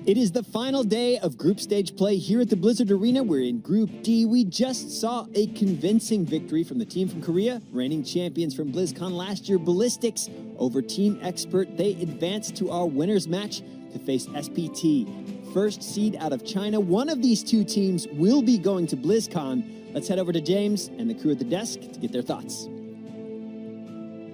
It is the final day of group stage play here at the Blizzard Arena. We're in Group D. We just saw a convincing victory from the team from Korea, reigning champions from Blizzcon last year, Ballistix, over Team Expert. They advanced to our winners match to face SPT, first seed out of China. One of these two teams will be going to BlizzCon. Let's head over to James and the crew at the desk to get their thoughts.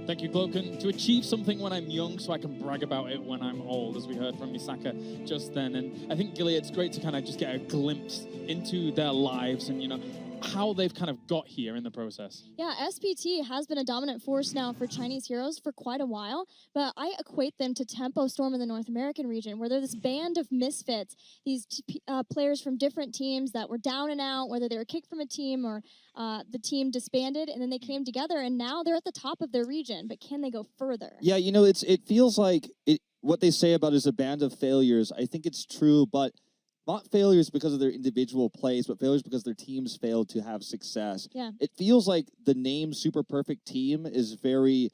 Thank you, Cloaken. To achieve something when I'm young so I can brag about it when I'm old, as we heard from Misaka just then. And I think, Gilly, it's great to kind of just get a glimpse into their lives and, you know, how they've kind of got here in the process. Yeah, SPT has been a dominant force now for Chinese heroes for quite a while, but I equate them to Tempo Storm in the North American region, where they're this band of misfits, these players from different teams that were down and out, whether they were kicked from a team or the team disbanded, and then they came together, and now they're at the top of their region, but can they go further? Yeah, you know, it feels like what they say about is a band of failures. I think it's true, but not failures because of their individual plays, but failures because their teams failed to have success. Yeah. It feels like the name Super Perfect Team is very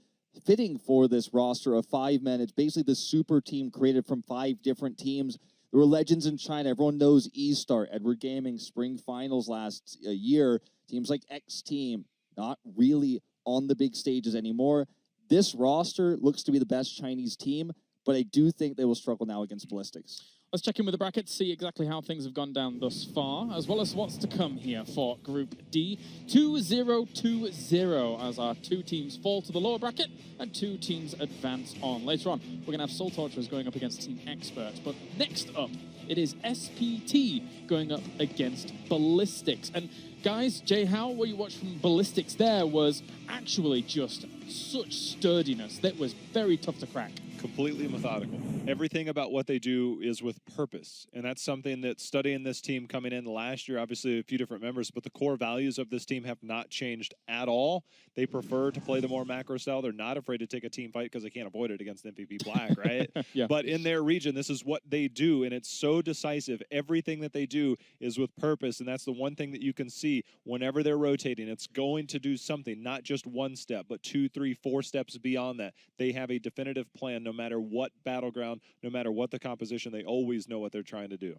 fitting for this roster of 5 men. It's basically the super team created from 5 different teams. There were legends in China. Everyone knows E-Star, Edward Gaming, Spring Finals last year. Teams like X Team, not really on the big stages anymore. This roster looks to be the best Chinese team, but I do think they will struggle now against Ballistix. Let's check in with the brackets, see exactly how things have gone down thus far, as well as what's to come here for Group D. 2-0-2-0 as our 2 teams fall to the lower bracket and 2 teams advance on. Later on, we're going to have Soul Torturers going up against Team Expert, but next up, it is SPT going up against Ballistix. And guys, Jay, how what you watched from Ballistix there was actually just such sturdiness that was very tough to crack. Completely methodical. Everything about what they do is with purpose, and that's something that studying this team coming in last year, obviously a few different members, but the core values of this team have not changed at all. They prefer to play the more macro style. They're not afraid to take a team fight because they can't avoid it against MVP Black, right? Yeah. But in their region, this is what they do, and it's so decisive. Everything that they do is with purpose, and that's the one thing that you can see whenever they're rotating. It's going to do something, not just one step, but 2, 3, 4 steps beyond that. They have a definitive plan, no matter what battleground, no matter what the composition, they always know what they're trying to do.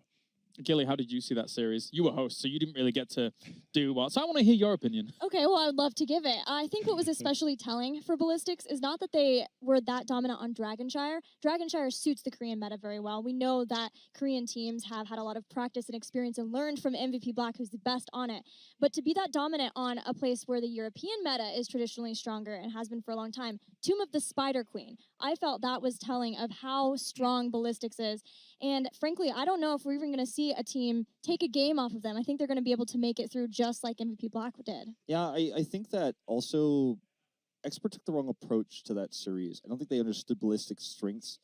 Gilly, how did you see that series? You were host, so you didn't really get to do well. So I want to hear your opinion. Okay, well, I would love to give it. I think what was especially telling for Ballistix is not that they were that dominant on Dragonshire. Dragonshire suits the Korean meta very well. We know that Korean teams have had a lot of practice and experience and learned from MVP Black, who's the best on it. But to be that dominant on a place where the European meta is traditionally stronger and has been for a long time, Tomb of the Spider Queen, I felt that was telling of how strong Ballistix is. And frankly, I don't know if we're even going to see a team take a game off of them. I think they're going to be able to make it through just like MVP Black did. Yeah, I think that also Expert took the wrong approach to that series. I don't think they understood Ballistix strengths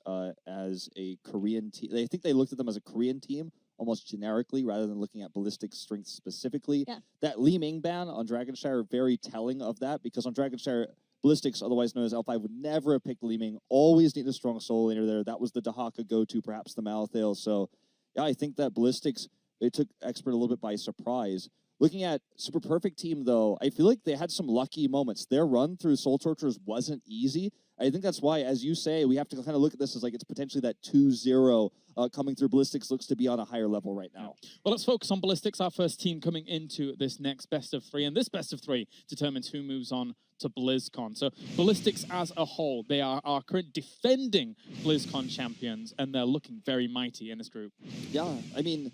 as a Korean team. I think they looked at them as a Korean team almost generically rather than looking at Ballistix strengths specifically. Yeah. That Li Ming ban on Dragonshire, very telling of that, because on Dragonshire, Ballistix, otherwise known as L5, would never have picked Li Ming. Always need a strong soul laner there. That was the Dahaka go-to, perhaps the Malthael. So, yeah, I think that Ballistix, they took Expert a little bit by surprise. Looking at Super Perfect Team, though, I feel like they had some lucky moments. Their run through Soul Torturers wasn't easy. I think that's why, as you say, we have to kind of look at this as like it's potentially that 2-0 coming through. Ballistix looks to be on a higher level right now. Well, let's focus on Ballistix, our first team coming into this next best of 3. And this best of 3 determines who moves on to BlizzCon. So Ballistix as a whole, they are our current defending BlizzCon champions, and they're looking very mighty in this group. Yeah, I mean,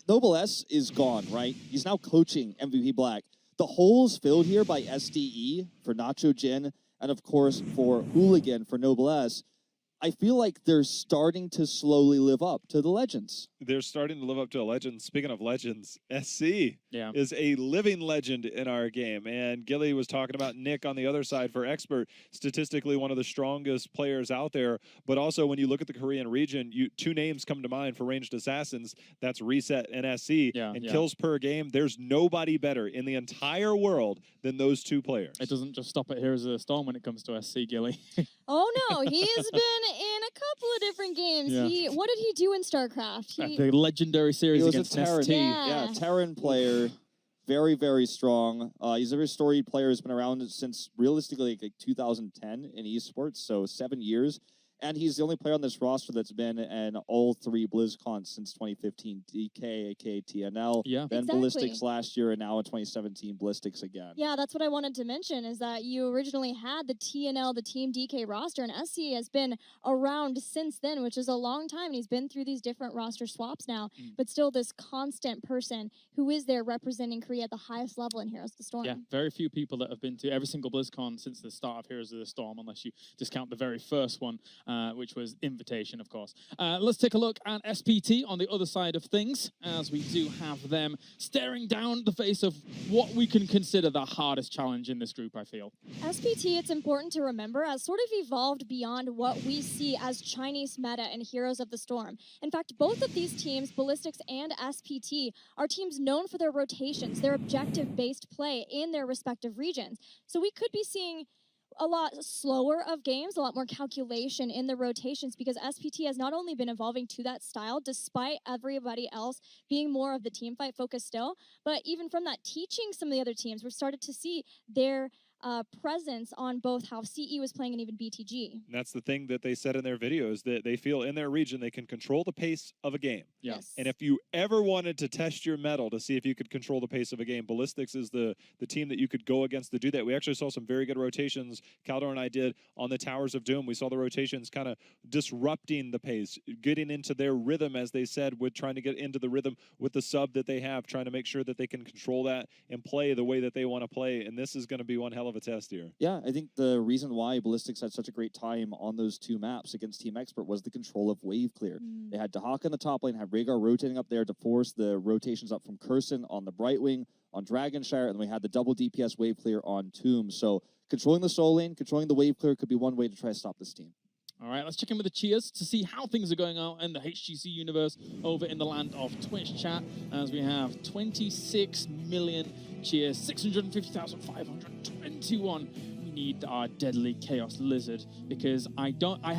Noble S is gone, right? He's now coaching MVP Black. The holes filled here by SDE for Nacho Jin, and of course for Hooligan for Noble S. I feel like they're starting to slowly live up to the legends. They're starting to live up to a legend. Speaking of legends, SC is a living legend in our game. And Gilly was talking about Nick on the other side for Expert, statistically one of the strongest players out there. But also when you look at the Korean region, 2 names come to mind for ranged assassins. That's Reset and SC. Kills per game. There's nobody better in the entire world than those 2 players. It doesn't just stop at Heroes of the Storm when it comes to SC, Gilly. Oh no, he has been in a couple of different games. Yeah. What did he do in StarCraft? The legendary series He was against a Terran. ST. Yeah, Terran player. Very, very strong. He's a very storied player. He's been around since realistically like 2010 in esports, so 7 years. And he's the only player on this roster that's been in all 3 BlizzCons since 2015. DK, aka TNL, then Ballistix last year, and now in 2017, Ballistix again. Yeah, that's what I wanted to mention, is that you originally had the TNL, the Team DK roster, and SC has been around since then, which is a long time, and he's been through these different roster swaps now, but still this constant person who is there representing Korea at the highest level in Heroes of the Storm. Yeah, very few people that have been to every single BlizzCon since the start of Heroes of the Storm, unless you discount the very first one, which was Invitation, of course. Let's take a look at SPT on the other side of things, as we do have them staring down the face of what we can consider the hardest challenge in this group, I feel. SPT, it's important to remember, has sort of evolved beyond what we see as Chinese meta in Heroes of the Storm. In fact, both of these teams, Ballistix and SPT, are teams known for their rotations, their objective-based play in their respective regions. So we could be seeing a lot slower of games, a lot more calculation in the rotations, because SPT has not only been evolving to that style, despite everybody else being more of the team fight focus still, but even from that, teaching some of the other teams, we've started to see their presence on both how CE was playing and even BTG. And that's the thing that they said in their videos, that they feel in their region they can control the pace of a game. Yes. And if you ever wanted to test your mettle to see if you could control the pace of a game, Ballistix is the team that you could go against to do that. We actually saw some very good rotations, Caldor and I did, on the Towers of Doom. We saw the rotations kind of disrupting the pace, getting into their rhythm, as they said, with trying to get into the rhythm with the sub that they have, trying to make sure that they can control that and play the way that they want to play. And this is going to be one hell of a test here. Yeah, I think the reason why Ballistix had such a great time on those 2 maps against Team Expert was the control of wave clear. They had Dahaka in the top lane, had Rhaegar rotating up there to force the rotations up from Curson on the Brightwing, on Dragonshire, and we had the double DPS wave clear on Tomb. So controlling the soul lane, controlling the wave clear could be one way to try to stop this team. All right, let's check in with the cheers to see how things are going out in the HGC universe over in the land of Twitch chat, as we have 26 million cheers, 650,521. We need our deadly Chaos Lizard, because I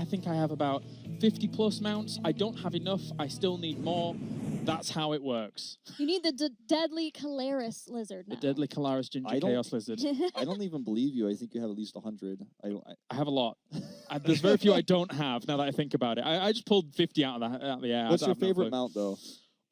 think I have about 50 plus mounts. I don't have enough. I still need more. That's how it works. You need the deadly Calaris Lizard now. The deadly Calaris Ginger Chaos Lizard. I don't even believe you. I think you have at least 100. I have a lot. There's very few I don't have, now that I think about it. I just pulled 50 out of the air. What's your favorite mount, though?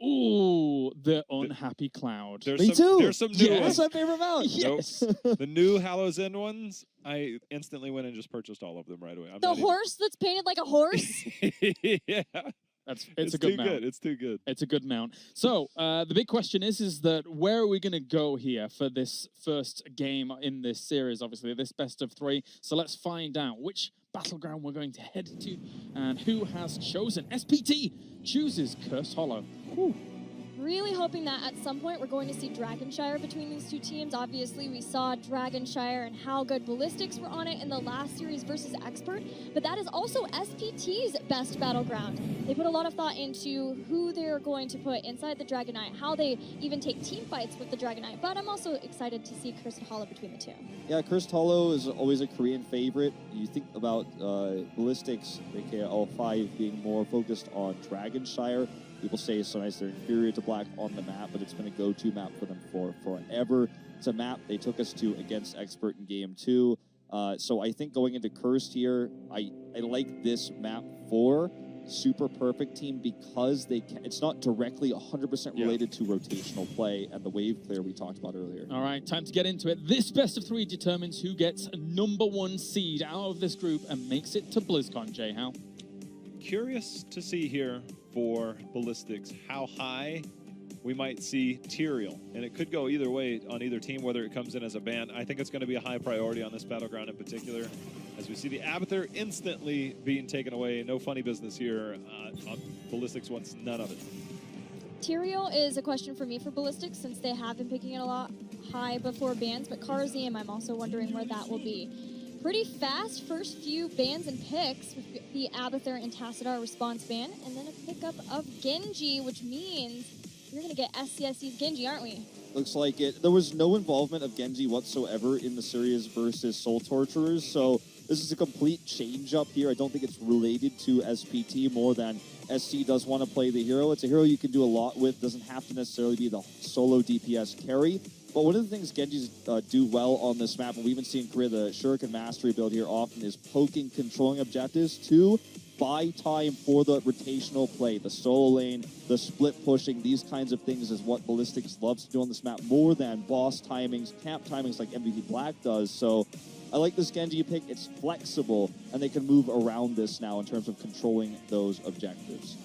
Ooh, the Unhappy Cloud. Me too. There's some new ones. That's my favorite mount. Yes. The new Hallows End ones, I instantly went and just purchased all of them right away. The horse that's painted like a horse? Yeah. It's a good mount. It's too good. It's a good mount. So the big question is that where are we going to go here for this first game in this series? Obviously, this best of 3. So let's find out which battleground we're going to head to and who has chosen. SPT chooses Cursed Hollow. Whew. Really hoping that at some point we're going to see Dragonshire between these 2 teams. Obviously, we saw Dragonshire and how good Ballistix were on it in the last series versus Expert, but that is also SPT's best battleground. They put a lot of thought into who they're going to put inside the Dragon Knight, how they even take team fights with the Dragon Knight, but I'm also excited to see Cursed Hollow between the 2. Yeah, Cursed Hollow is always a Korean favorite. You think about Ballistix, aka L5, being more focused on Dragonshire. People say sometimes they're inferior to Black on the map, but it's been a go-to map for them for forever. It's a map they took us to against Expert in Game 2. So I think going into Cursed here, I like this map for Super Perfect Team because it's not directly 100% related to rotational play and the wave clear we talked about earlier. All right, time to get into it. This best of 3 determines who gets #1 seed out of this group and makes it to BlizzCon. Jay, how? Curious to see here for Ballistix how high we might see Tyrael. And it could go either way on either team, whether it comes in as a ban. I think it's going to be a high priority on this battleground in particular, as we see the Abathur instantly being taken away. No funny business here. Ballistix wants none of it. Tyrael is a question for me for Ballistix, since they have been picking it a lot high before bans, but Kharazim, I'm also wondering where that will be. Pretty fast first few bans and picks with the Abathur and Tassadar response ban, and then a pickup of Genji, which means we're going to get SCSC's Genji, aren't we? Looks like it. There was no involvement of Genji whatsoever in the series versus Soul Torturers, so this is a complete change up here. I don't think it's related to SPT more than SC does want to play the hero. It's a hero you can do a lot with, doesn't have to necessarily be the solo DPS carry. But one of the things Genji's do well on this map, and we even see in Korea, the Shuriken Mastery build here often, is poking, controlling objectives to buy time for the rotational play. The solo lane, the split pushing, these kinds of things is what Ballistix loves to do on this map more than boss timings, camp timings like MVP Black does. So I like this Genji pick. It's flexible, and they can move around this now in terms of controlling those objectives.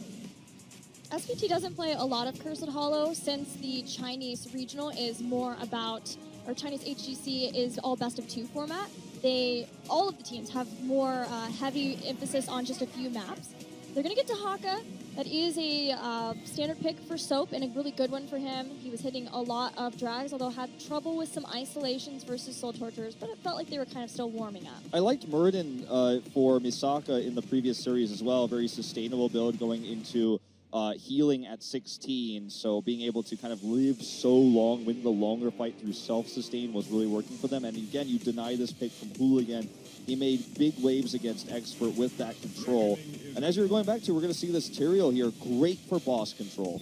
SPT doesn't play a lot of Cursed Hollow since the Chinese regional is more about, or Chinese HGC is all best of 2 format. All of the teams have more heavy emphasis on just a few maps. They're going to get to Haka. That is a standard pick for Soap and a really good one for him. He was hitting a lot of drags, although had trouble with some isolations versus Soul Torturers, but it felt like they were kind of still warming up. I liked Muradin for Misaka in the previous series as well. Very sustainable build going into healing at 16, so being able to kind of live so long, win the longer fight through self-sustain was really working for them. And again, you deny this pick from Hooligan. He made big waves against Expert with that control. And as you're going back to, we're going to see this Tyrael here, great for boss control.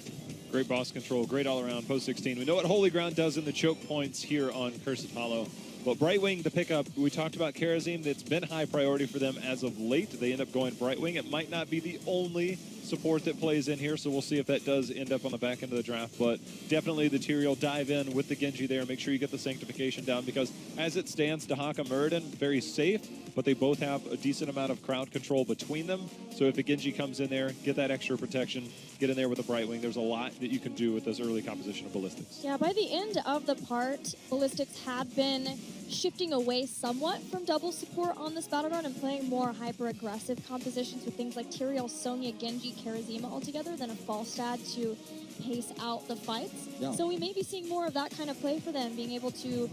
Great boss control, great all around post 16. We know what Holy Ground does in the choke points here on Cursed Hollow. But Brightwing, the pickup, we talked about Karazim. That's been high priority for them as of late. They end up going Brightwing. It might not be the only support that plays in here, so we'll see if that does end up on the back end of the draft. But definitely the Tyrael, dive in with the Genji there. Make sure you get the Sanctification down, because as it stands, Dahaka Muradin, very safe, but they both have a decent amount of crowd control between them. So if a Genji comes in there, get that extra protection, get in there with a Brightwing. There's a lot that you can do with this early composition of Ballistix. Yeah, by the end of the part, Ballistix had been shifting away somewhat from double support on this battleground and playing more hyper-aggressive compositions with things like Tyrael, Sonya, Genji, Karazima altogether than a Falstad to pace out the fights. Yeah. So we may be seeing more of that kind of play for them, being able to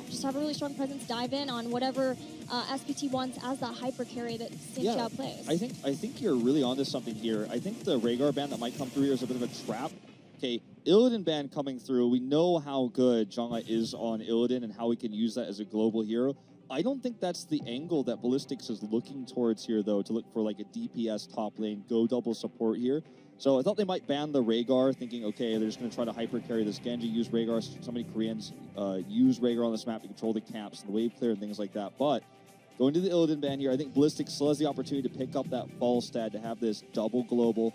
just have a really strong presence, dive in on whatever SPT wants as that hyper carry that Xinqiao plays. I think you're really onto something here. I think the Rhaegar ban that might come through here is a bit of a trap. Okay, Illidan ban coming through. We know how good Zhonga is on Illidan and how we can use that as a global hero. I don't think that's the angle that Ballistix is looking towards here, though, to look for like a DPS top lane, go double support here. So I thought they might ban the Rhaegar, thinking, okay, they're just going to try to hyper carry this Genji, use Rhaegar. So many Koreans use Rhaegar on this map to control the camps and the wave clear and things like that. But going to the Illidan ban here, I think Ballistix still has the opportunity to pick up that Falstad to have this double global.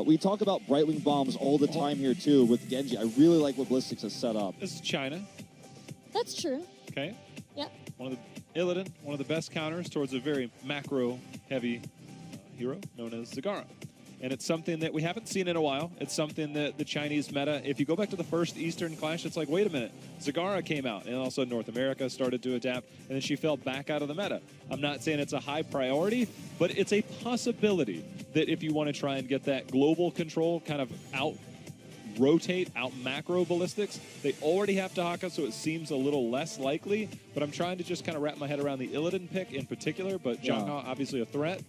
We talk about Brightwing bombs all the time here, too, with Genji. I really like what Ballistix has set up. This is China. That's true. Okay. Yep. One of the Illidan, one of the best counters towards a very macro-heavy hero known as Zagara. And it's something that we haven't seen in a while. It's something that the Chinese meta, if you go back to the first Eastern Clash, it's like, wait a minute, Zagara came out, and also North America started to adapt, and then she fell back out of the meta. I'm not saying it's a high priority, but it's a possibility that if you want to try and get that global control kind of out-rotate, out-macro Ballistix, they already have Dahaka, so it seems a little less likely, but I'm trying to just kind of wrap my head around the Illidan pick in particular, but Zhangha, obviously a threat.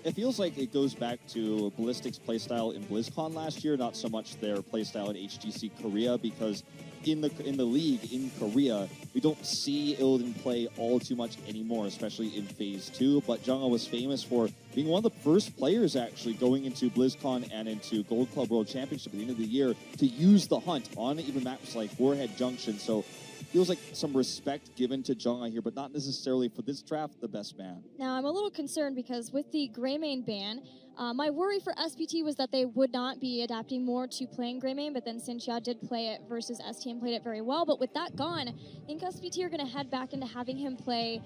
It feels like it goes back to Ballistix playstyle in Blizzcon last year, not so much their playstyle in HGC Korea, because in the league in Korea, we don't see Illidan play all too much anymore, especially in Phase 2. But Zhangha was famous for being one of the first players actually going into Blizzcon and into Gold Club World Championship at the end of the year to use the hunt on even maps like Warhead Junction. So feels like some respect given to Zhangha here, but not necessarily for this draft the best man. Now, I'm a little concerned because with the Greymane ban, my worry for SPT was that they would not be adapting more to playing Greymane, but then Xinqiao did play it versus ST and played it very well. But with that gone, I think SPT are going to head back into having him play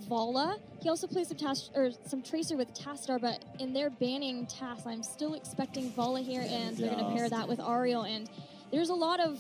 Vala. He also plays some Tracer with Tastar, but in their banning TAS, I'm still expecting Vala here, and they're going to pair that with Ariel. And there's a lot of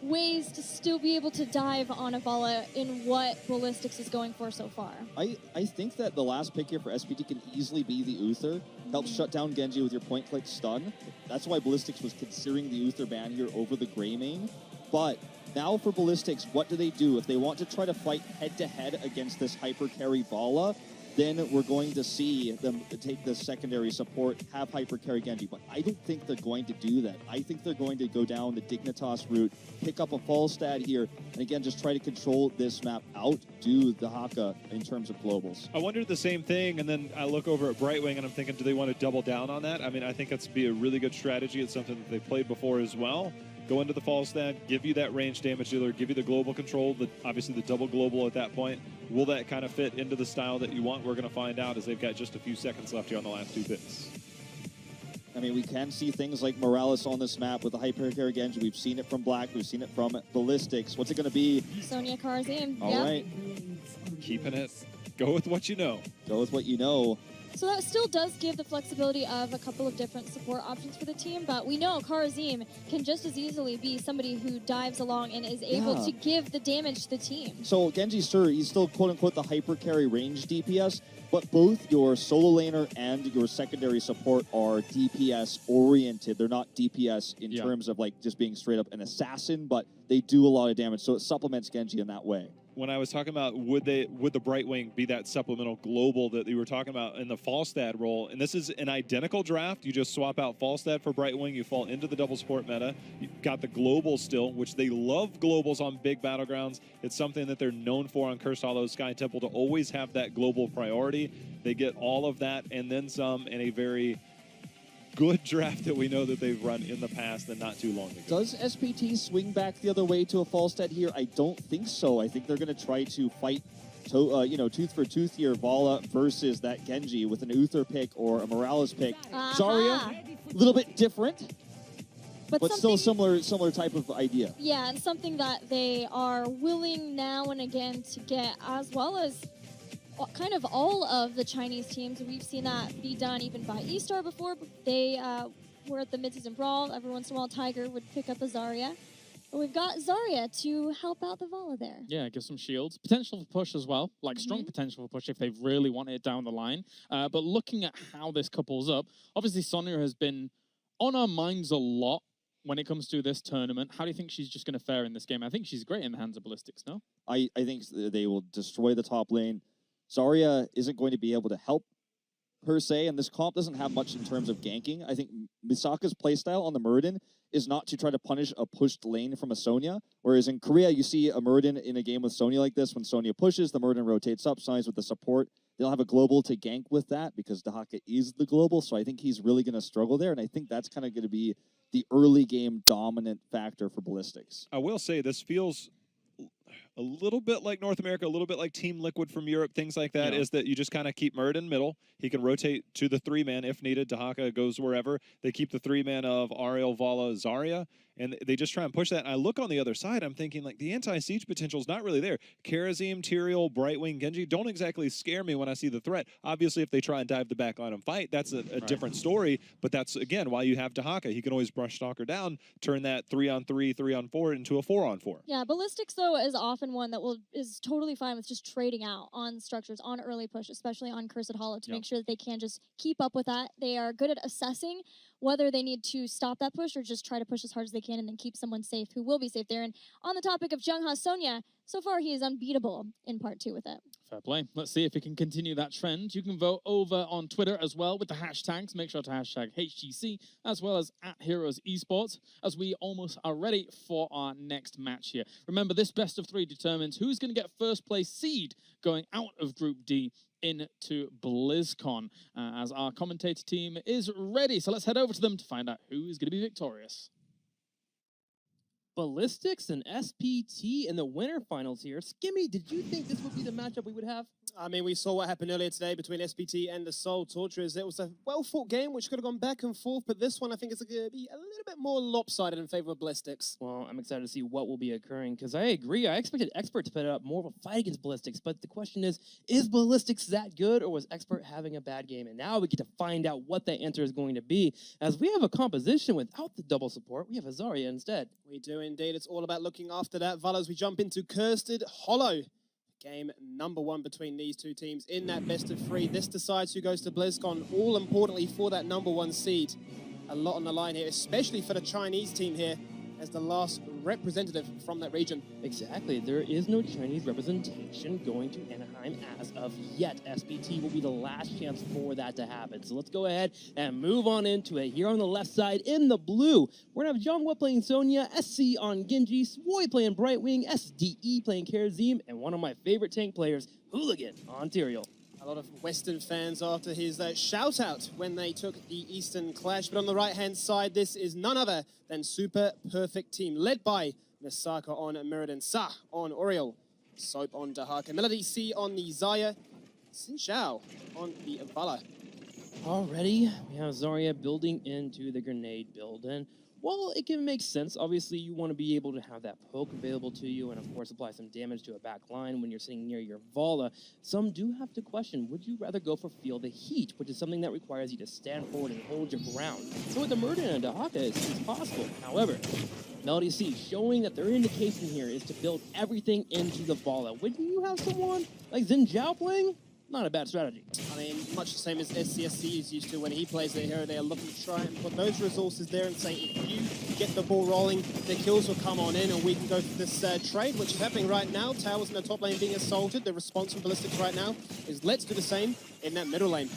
ways to still be able to dive on a Vala in what Ballistix is going for so far. I think that the last pick here for SPT can easily be the Uther. Helps shut down Genji with your point-click stun. That's why Ballistix was considering the Uther ban here over the Greymane. But now for Ballistix, what do? If they want to try to fight head-to-head against this hyper-carry Vala, then we're going to see them take the secondary support, have hyper carry Genji. But I don't think they're going to do that. I think they're going to go down the Dignitas route, pick up a Falstad here, and again, just try to control this map, outdo the Haka in terms of globals. I wondered the same thing, and then I look over at Brightwing, and I'm thinking, do they want to double down on that? I mean, I think that's be a really good strategy. It's something that they played before as well. go into the Falstad, give you that range damage dealer, give you the global control, obviously the double global at that point. Will that kind of fit into the style that you want? We're going to find out as they've got just a few seconds left here on the last 2 picks. I mean, we can see things like Morales on this map with the Hypercarry Genji. We've seen it from Black. We've seen it from Ballistix. What's it going to be? Sonya Karazim. All right. Keeping it. Go with what you know. Go with what you know. So that still does give the flexibility of a couple of different support options for the team, but we know Karazim can just as easily be somebody who dives along and is able to give the damage to the team. So Genji, sir, he's still quote-unquote the hypercarry range DPS, but both your solo laner and your secondary support are DPS oriented. They're not DPS in terms of like just being straight up an assassin, but they do a lot of damage, so it supplements Genji in that way. When I was talking about would the Brightwing be that supplemental global that you were talking about in the Falstad role, and this is an identical draft. You just swap out Falstad for Brightwing, you fall into the double support meta. You've got the global still, which they love globals on big battlegrounds. It's something that they're known for on Cursed Hollow Sky Temple, to always have that global priority. They get all of that and then some in a very good draft that we know that they've run in the past and not too long ago. Does SPT swing back the other way to a Falstad here? I don't think so. I think they're going to try to fight, tooth for tooth here, Vala versus that Genji with an Uther pick or a Morales pick. Zarya, a little bit different, but still similar type of idea. Yeah, and something that they are willing now and again to get, as well as kind of all of the Chinese teams. We've seen that be done even by E-Star before. But they were at the mid-season brawl. Every once in a while, Tiger would pick up a Zarya. But we've got Zarya to help out the Vala there. Yeah, give some shields. Potential for push as well. Like, strong potential for push if they really want it down the line. But looking at how this couples up, obviously Sonya has been on our minds a lot when it comes to this tournament. How do you think she's just going to fare in this game? I think she's great in the hands of Ballistix, no? I think they will destroy the top lane. Zarya isn't going to be able to help, per se, and this comp doesn't have much in terms of ganking. I think Misaka's playstyle on the Muradin is not to try to punish a pushed lane from a Sonya, whereas in Korea, you see a Muradin in a game with Sonya like this. When Sonya pushes, the Muradin rotates up, signs with the support. They'll have a global to gank with that because Dahaka is the global, so I think he's really going to struggle there, and I think that's kind of going to be the early game dominant factor for Ballistix. I will say this feels a little bit like North America, a little bit like Team Liquid from Europe, things like that, is that you just kind of keep Muradin middle. He can rotate to the 3-man if needed. Dahaka goes wherever. They keep the 3-man of Ariel, Vala, Zarya, and they just try and push that. And I look on the other side, I'm thinking, like, the anti-siege potential is not really there. Karazim, Tyrael, Brightwing, Genji don't exactly scare me when I see the threat. Obviously, if they try and dive the back line and fight, that's a different story, but that's, again, why you have Dahaka. He can always brush Stalker down, turn that 3-on-3, 3-on-4 into a 4-on-4. Yeah, Ballistix, though, is often one that is totally fine with just trading out on structures, on early push, especially on Cursed Hollow, to make sure that they can just keep up with that. They are good at assessing whether they need to stop that push or just try to push as hard as they can and then keep someone safe who will be safe there. And on the topic of Jungha Sonya, so far he is unbeatable in part 2 with it. Fair play. Let's see if we can continue that trend. You can vote over on Twitter as well with the hashtags. Make sure to hashtag HGC as well as @Heroes Esports as we almost are ready for our next match here. Remember, this best of 3 determines who's going to get first place seed going out of Group D into BlizzCon as our commentator team is ready. So let's head over to them to find out who is going to be victorious. Ballistix and SPT in the winter finals here. Skimmy, did you think this would be the matchup we would have? I mean, we saw what happened earlier today between SPT and the Soul Torturers. It was a well-fought game, which could have gone back and forth, but this one I think is going to be a little bit more lopsided in favor of Ballistix. Well, I'm excited to see what will be occurring, because I agree. I expected Expert to put up more of a fight against Ballistix, but the question is Ballistix that good, or was Expert having a bad game? And now we get to find out what that answer is going to be, as we have a composition without the double support. We have a Zarya instead. We do indeed. It's all about looking after that. Vala, as we jump into Cursed Hollow. Game number 1 between these two teams in that best of 3. This decides who goes to BlizzCon, all importantly for that number 1 seed. A lot on the line here, especially for the Chinese team here as the last representative from that region. Exactly. There is no Chinese representation going to Anaheim as of yet. SPT will be the last chance for that to happen. So let's go ahead and move on into it. Here on the left side in the blue, we're going to have Zhonghua playing Sonya, SC on Genji, Swoy playing Brightwing, SDE playing Karazim, and one of my favorite tank players, Hooligan on Tyrael. A A lot of Western fans after his shout-out when they took the Eastern Clash. But on the right-hand side, this is none other than Super Perfect Team, led by Misaka on Mirrodin, Sa on Oriole, Soap on Dahaka, Melody C on the Zaya, Xin Xiao on the Vala. Already, we have Zarya building into the grenade build, and while it can make sense, obviously you want to be able to have that poke available to you and of course apply some damage to a back line when you're sitting near your Vala. Some do have to question, would you rather go for Feel the Heat, which is something that requires you to stand forward and hold your ground. So with the Mirrodin and Dahaka, it's possible. However, Melody C showing that their indication here is to build everything into the Vala. When you have someone like Xin Zhao playing, not a bad strategy. I mean, much the same as SCSC is used to when he plays their hero. They are looking to try and put those resources there and say, if you get the ball rolling, the kills will come on in and we can go for this trade, which is happening right now. Towers in the top lane being assaulted. The response from Ballistix right now is let's do the same in that middle lane.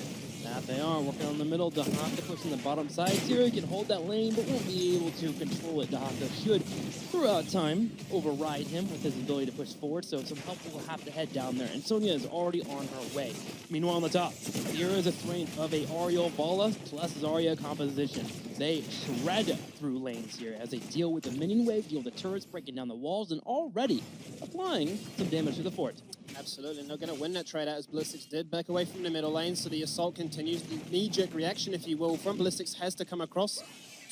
That they are, working on the middle. Dahaka pushing the bottom side. Zero can hold that lane, but won't be able to control it. Dahaka should, throughout time, override him with his ability to push forward, so some help will have to head down there. And Sonya is already on her way. Meanwhile, on the top, here is a strength of a Ariel Vala plus Zarya composition. They shred through lanes here as they deal with the minion wave, deal with the turrets, breaking down the walls, and already applying some damage to the fort. Absolutely, not going to win that trade out as Ballistix did. Back away from the middle lane, so the assault continues. The knee-jerk reaction, if you will, from Ballistix has to come across.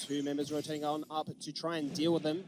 Two members rotating on up to try and deal with them.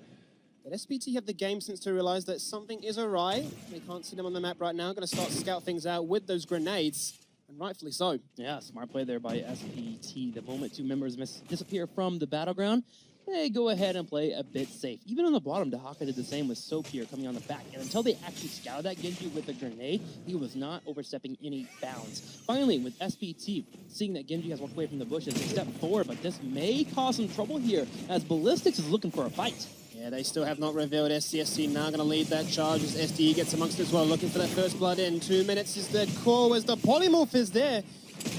But SPT have the game sense to realize that something is awry. They can't see them on the map right now. Going to start to scout things out with those grenades, and rightfully so. Yeah, smart play there by SPT. The moment two members disappear from the battleground, they go ahead and play a bit safe. Even on the bottom, Dahaka did the same with Soap here coming on the back. And until they actually scouted that Genji with a grenade, he was not overstepping any bounds. Finally, with SPT, seeing that Genji has walked away from the bushes, they step forward, but this may cause some trouble here as Ballistix is looking for a fight. Yeah, they still have not revealed. SCSC now going to lead that charge as SDE gets amongst it as well, looking for that first blood in. 2 minutes is the call as the polymorph is there,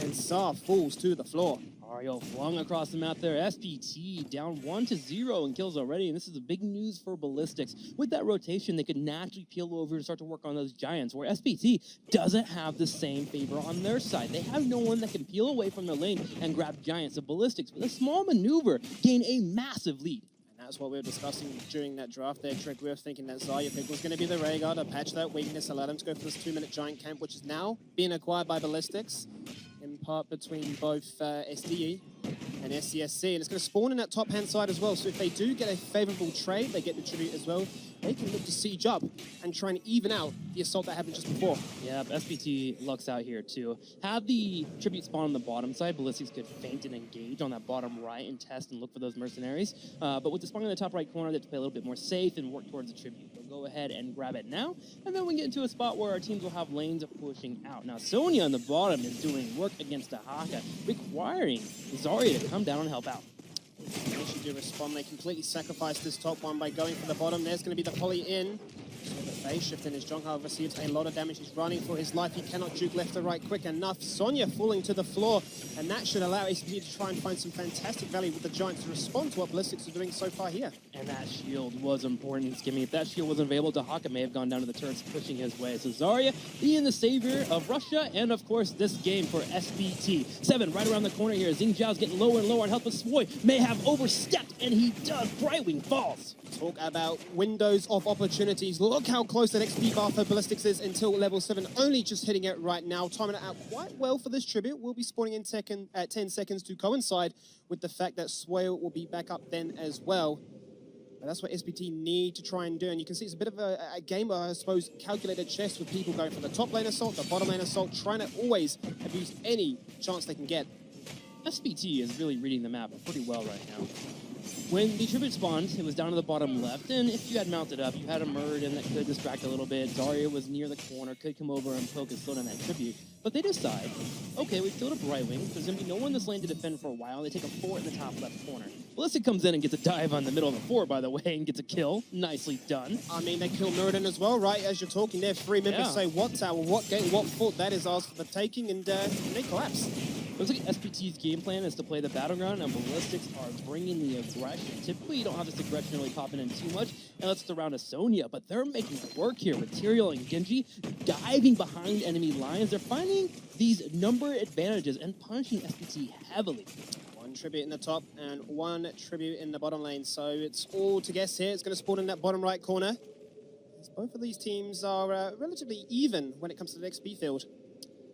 and Sa falls to the floor. Ariel flung across the map there. SPT down 1-0 in kills already, and this is the big news for Ballistix. With that rotation, they could naturally peel over and start to work on those giants, where SPT doesn't have the same favor on their side. They have no one that can peel away from their lane and grab giants. So Ballistix, with a small maneuver, gain a massive lead. That's what we were discussing during that draft there, Trick. We were thinking that Zarya pick was going to be the Rhaegar to patch that weakness, allow them to go for this 2-minute giant camp, which is now being acquired by Ballistix, in part between both SDE and SCSC. And it's going to spawn in that top-hand side as well. So if they do get a favorable trade, they get the tribute as well, they can look to siege up and try and even out the assault that happened just before. Yeah, SPT lucks out here too. Had the tribute spawn on the bottom side, Ballistix could feint and engage on that bottom right and test and look for those mercenaries. But with the spawn in the top right corner, they have to play a little bit more safe and work towards the tribute. They'll go ahead and grab it now, and then we get into a spot where our teams will have lanes pushing out. Now, Sonya on the bottom is doing work against Dahaka, requiring Zarya to come down and help out. They should do respond. They completely sacrificed this top one by going for the bottom. There's going to be the poly in. So the phase shift in his John, however, receives a lot of damage. He's running for his life. He cannot juke left or right quick enough. Sonya falling to the floor, and that should allow SPT to try and find some fantastic value with the Giants to respond to what Ballistix are doing so far here. And that shield was important, Skimmy. If that shield wasn't available, Dahaka may have gone down to the turrets pushing his way. So Zarya being the savior of Russia, and of course this game for SPT. 7 right around the corner here. Xing Zhao's getting lower and lower on health, but Swoy may have overstepped, and he does. Brightwing falls. Talk about windows of opportunities. Look how close the XP bar for Ballistix is until level 7. Only just hitting it right now. Timing it out quite well for this tribute. We'll be spawning in at 10 seconds to coincide with the fact that Swale will be back up then as well. But that's what SPT need to try and do. And you can see it's a bit of a game of, I suppose, calculated chess with people going for the top lane assault, the bottom lane assault, trying to always abuse any chance they can get. SPT is really reading the map pretty well right now. When the tribute spawned, it was down to the bottom left, and if you had mounted up, you had a Mirrodin that could distract a little bit. Zarya was near the corner, could come over and poke and slow down that tribute. But they decide, okay, we've killed a Brightwing. There's going to be no one in this lane to defend for a while. They take a fort in the top left corner. Ballistix comes in and gets a dive on the middle of the fort, by the way, and gets a kill. Nicely done. I mean, they kill Mirrodin as well, right? As you're talking there, 3 members say what tower, what gate, what fort. That is ours for the taking, and they collapse. Looks like SPT's game plan is to play the battleground, and Ballistix are bringing the aggression. Typically, you don't have this aggression really popping in too much, and that's around a Sonya, but they're making it work here with Tyrael and Genji diving behind enemy lines. They're finding these number advantages and punishing SPT heavily. One tribute in the top and one tribute in the bottom lane. So it's all to guess here. It's going to spawn in that bottom right corner. As both of these teams are relatively even when it comes to the XP field.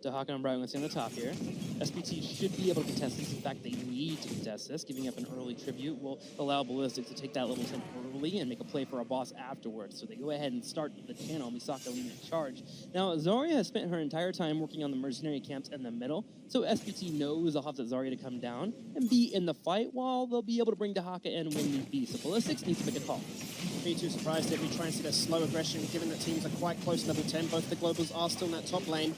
Dahaka and Bright on the top here. SPT should be able to contest this. In fact, they need to contest this. Giving up an early tribute will allow Ballistix to take that level 10 early and make a play for a boss afterwards. So they go ahead and start the channel. Misaka leading the charge. Now, Zarya has spent her entire time working on the mercenary camps in the middle, so SPT knows they'll have that Zarya to come down and be in the fight while they'll be able to bring Dahaka in when need be. So Ballistix needs to make a call. Be too surprised if we try and see that slow aggression, given that teams are quite close to level 10. Both the globals are still in that top lane.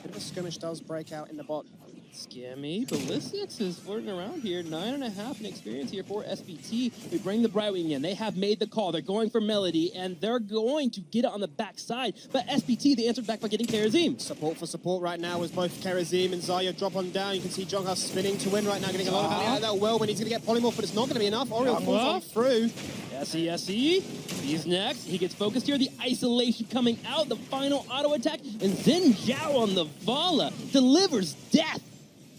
Bit of a skirmish does break out in the bot. Scammy. Ballistix is flirting around here. 9.5 in experience here for SPT. We bring the Brightwing in. They have made the call. They're going for Melody, and they're going to get it on the backside. But SPT, they answered back by getting Karazim. Support for support right now as both Karazim and Zarya drop on down. You can see Jongha spinning to win right now, getting a lot of value out of that well when he's going to get polymorph, but it's not going to be enough. Oriel falls on through. SE. He's next. He gets focused here. The isolation coming out. The final auto attack. And Xin Zhao on the Vala delivers death.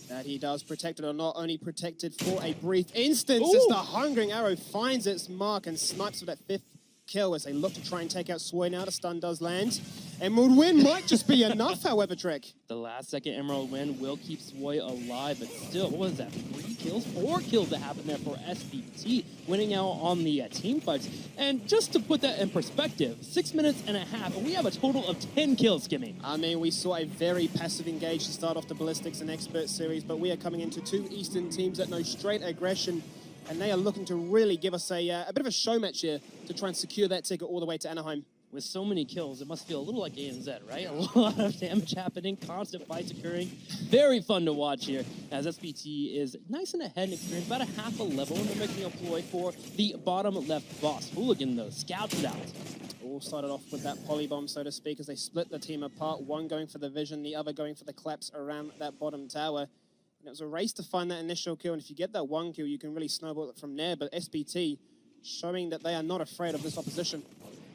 That he does, protected or not, only protected for a brief instance as the Hungering Arrow finds its mark and snipes for that 5th kill as they look to try and take out Sway now. The stun does land. Emerald Win might just be enough, however, Trick. The last second Emerald Win will keep Sway alive, but still, what was that? 3 kills? 4 kills that happened there for SPT, winning out on the team fights. And just to put that in perspective, 6 minutes and a half, and we have a total of 10 kills, Skimmy. I mean, we saw a very passive engage to start off the Ballistix and Expert series, but we are coming into 2 Eastern teams that know straight aggression, and they are looking to really give us a bit of a show match here to try and secure that ticket all the way to Anaheim. With so many kills, it must feel a little like ANZ, right? A lot of damage happening, constant fights occurring. Very fun to watch here, as SPT is nice and ahead in experience, about a half a level, and they're making a ploy for the bottom left boss. Hooligan, though, scouts it out. All started off with that polybomb, so to speak, as they split the team apart, one going for the vision, the other going for the collapse around that bottom tower. And it was a race to find that initial kill, and if you get that 1 kill, you can really snowball it from there, but SPT showing that they are not afraid of this opposition.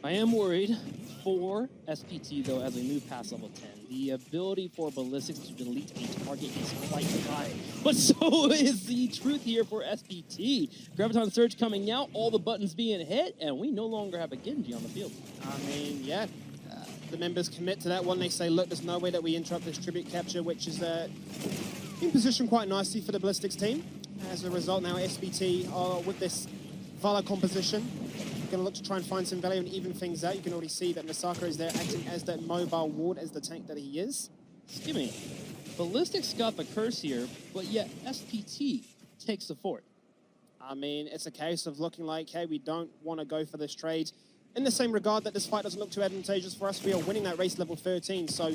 I am worried for SPT, though, as we move past level 10. The ability for Ballistix to delete a target is quite high. But so is the truth here for SPT. Graviton Surge coming out, all the buttons being hit, and we no longer have a Genji on the field. I mean, yeah. The members commit to that one. They say, look, there's no way that we interrupt this tribute capture, which is in position quite nicely for the Ballistix team. As a result, now SPT are with this Vala composition. Going to look to try and find some value and even things out. You can already see that Misaka is there acting as that mobile ward, as the tank that he is. Skimmy. Ballistix got the curse here, but yet SPT takes the fort. I mean, it's a case of looking like, hey, we don't want to go for this trade. In the same regard that this fight doesn't look too advantageous for us, we are winning that race level 13, so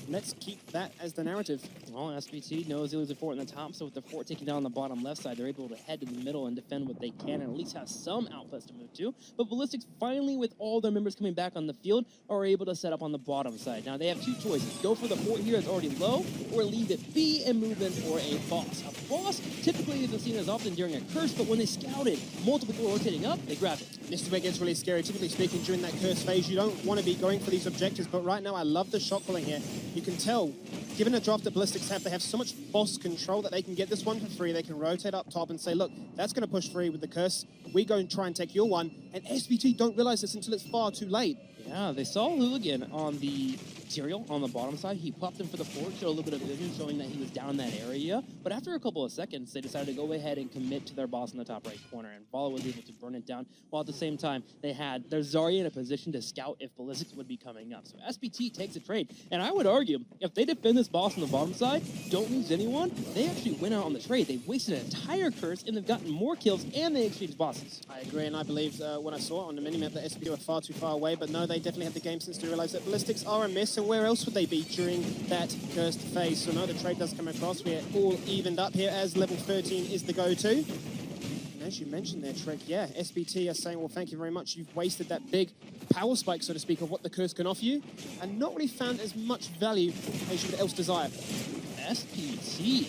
let's keep that as the narrative. Well, SPT knows he leaves a fort in the top, so with the fort taking down the bottom left side, they're able to head to the middle and defend what they can, and at least have some outposts to move to. But Ballistix, finally, with all their members coming back on the field, are able to set up on the bottom side. Now, they have 2 choices. Go for the fort here that's already low, or leave it be and move in for a boss. A boss typically isn't seen as often during a curse, but when they scouted multiple people rotating up, they grabbed it. This is where it gets really scary. Typically speaking, during that curse phase, you don't want to be going for these objectives, but right now, I love the shot calling here. You can tell, given the draft that Ballistix have, they have so much boss control that they can get this one for free. They can rotate up top and say, look, that's going to push free with the curse. We go and try and take your one. And SPT don't realize this until it's far too late. Yeah, they saw Hooligan on the Tyrael on the bottom side. He popped in for the fort, showed a little bit of vision, showing that he was down in that area. But after a couple of seconds, they decided to go ahead and commit to their boss in the top right corner. And Vala was able to burn it down, while at the same time, they had their Zarya in a position to scout if Ballistix would be coming up. So SPT takes a trade. And I would argue, if they defend this boss on the bottom side, don't lose anyone, they actually win out on the trade. They wasted an entire curse, and they've gotten more kills, and they exchanged bosses. I agree, and I believe when I saw it on the minimap that SPT were far too far away, but no, they definitely have the game sense to realize that Ballistix are a miss, and where else would they be during that cursed phase? So no, the trade does come across. We're all evened up here as level 13 is the go-to. And as you mentioned there, Trek, yeah, SPT are saying, well, thank you very much. You've wasted that big power spike, so to speak, of what the curse can offer you, and not really found as much value as you would else desire. SPT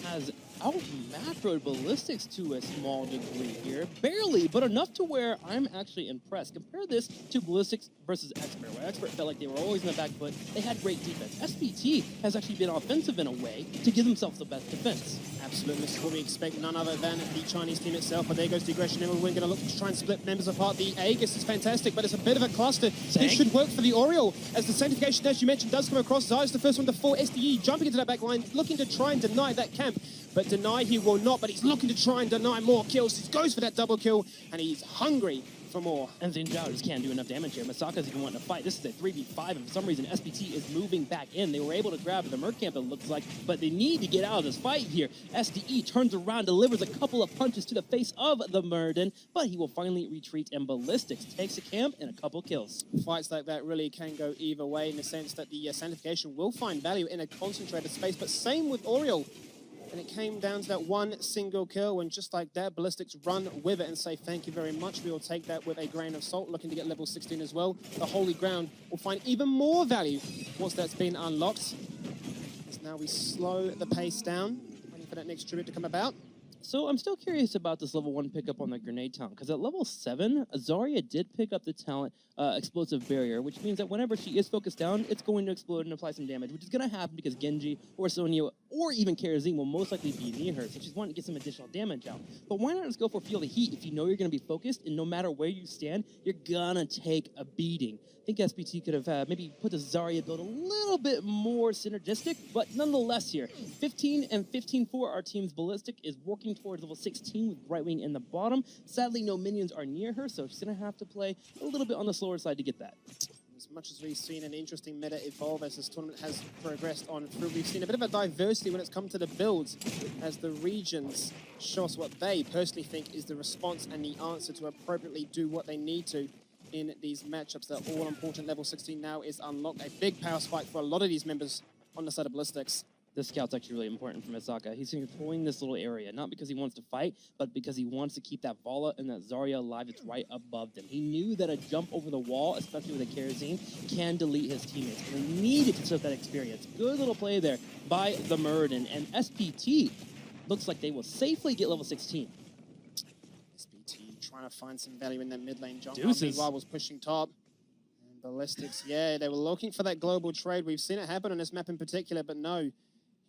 has out-macroed Ballistix to a small degree here. Barely, but enough to where I'm actually impressed. Compare this to Ballistix versus Expert, where Expert felt like they were always in the back foot. They had great defense. SPT has actually been offensive in a way to give themselves the best defense. Absolutely, this is what we expect, none other than the Chinese team itself. But there goes the aggression. We're going to look to try and split members apart. The Aegis is fantastic, but it's a bit of a cluster. This should work for the Oriole, as the sanctification, as you mentioned, does come across. Zai's the first one to fall. SDE jumping into that back line, looking to try and deny that camp. But deny he will not, but he's looking to try and deny more kills. He goes for that double kill, and he's hungry for more. And Xin Zhao just can't do enough damage here. Masaka's even wanting to fight. This is a 3v5, and for some reason, SPT is moving back in. They were able to grab the Merc camp, it looks like, but they need to get out of this fight here. SDE turns around, delivers a couple of punches to the face of the Murden, but he will finally retreat, and Ballistix takes a camp and a couple kills. Fights like that really can go either way, in the sense that the sanctification will find value in a concentrated space, but same with Oriole. And it came down to that one single kill, and just like that, Ballistix run with it and say thank you very much. We will take that with a grain of salt, looking to get level 16 as well. The Holy Ground will find even more value once that's been unlocked. As now we slow the pace down, waiting for that next tribute to come about. So I'm still curious about this level 1 pickup on the grenade talent, because at level 7, Zarya did pick up the talent Explosive Barrier, which means that whenever she is focused down, it's going to explode and apply some damage, which is going to happen because Genji or Sonya or even Karazin will most likely be near her, so she's wanting to get some additional damage out. But why not just go for Feel the Heat if you know you're going to be focused, and no matter where you stand, you're going to take a beating. I think SPT could have maybe put the Zarya build a little bit more synergistic, but nonetheless here, 15 and 15 for our team's Ballistic is working towards level 16 with Brightwing in the bottom. Sadly, no minions are near her, so she's going to have to play a little bit on the slower side to get that. As much as we've seen an interesting meta evolve as this tournament has progressed on through, we've seen a bit of a diversity when it's come to the builds, as the regions show us what they personally think is the response and the answer to appropriately do what they need to in these matchups. That all-important level 16 now is unlocked. A big power spike for a lot of these members on the side of Ballistix. This scout's actually really important for Misaka. He's controlling this little area, not because he wants to fight, but because he wants to keep that Vala and that Zarya alive that's right above them. He knew that a jump over the wall, especially with a Karazin, can delete his teammates. And he needed to took that experience. Good little play there by the Murden. And SPT looks like they will safely get level 16. SPT trying to find some value in that mid lane jump. Deuces. Meanwhile was pushing top. And Ballistix, yeah, they were looking for that global trade. We've seen it happen on this map in particular, but no.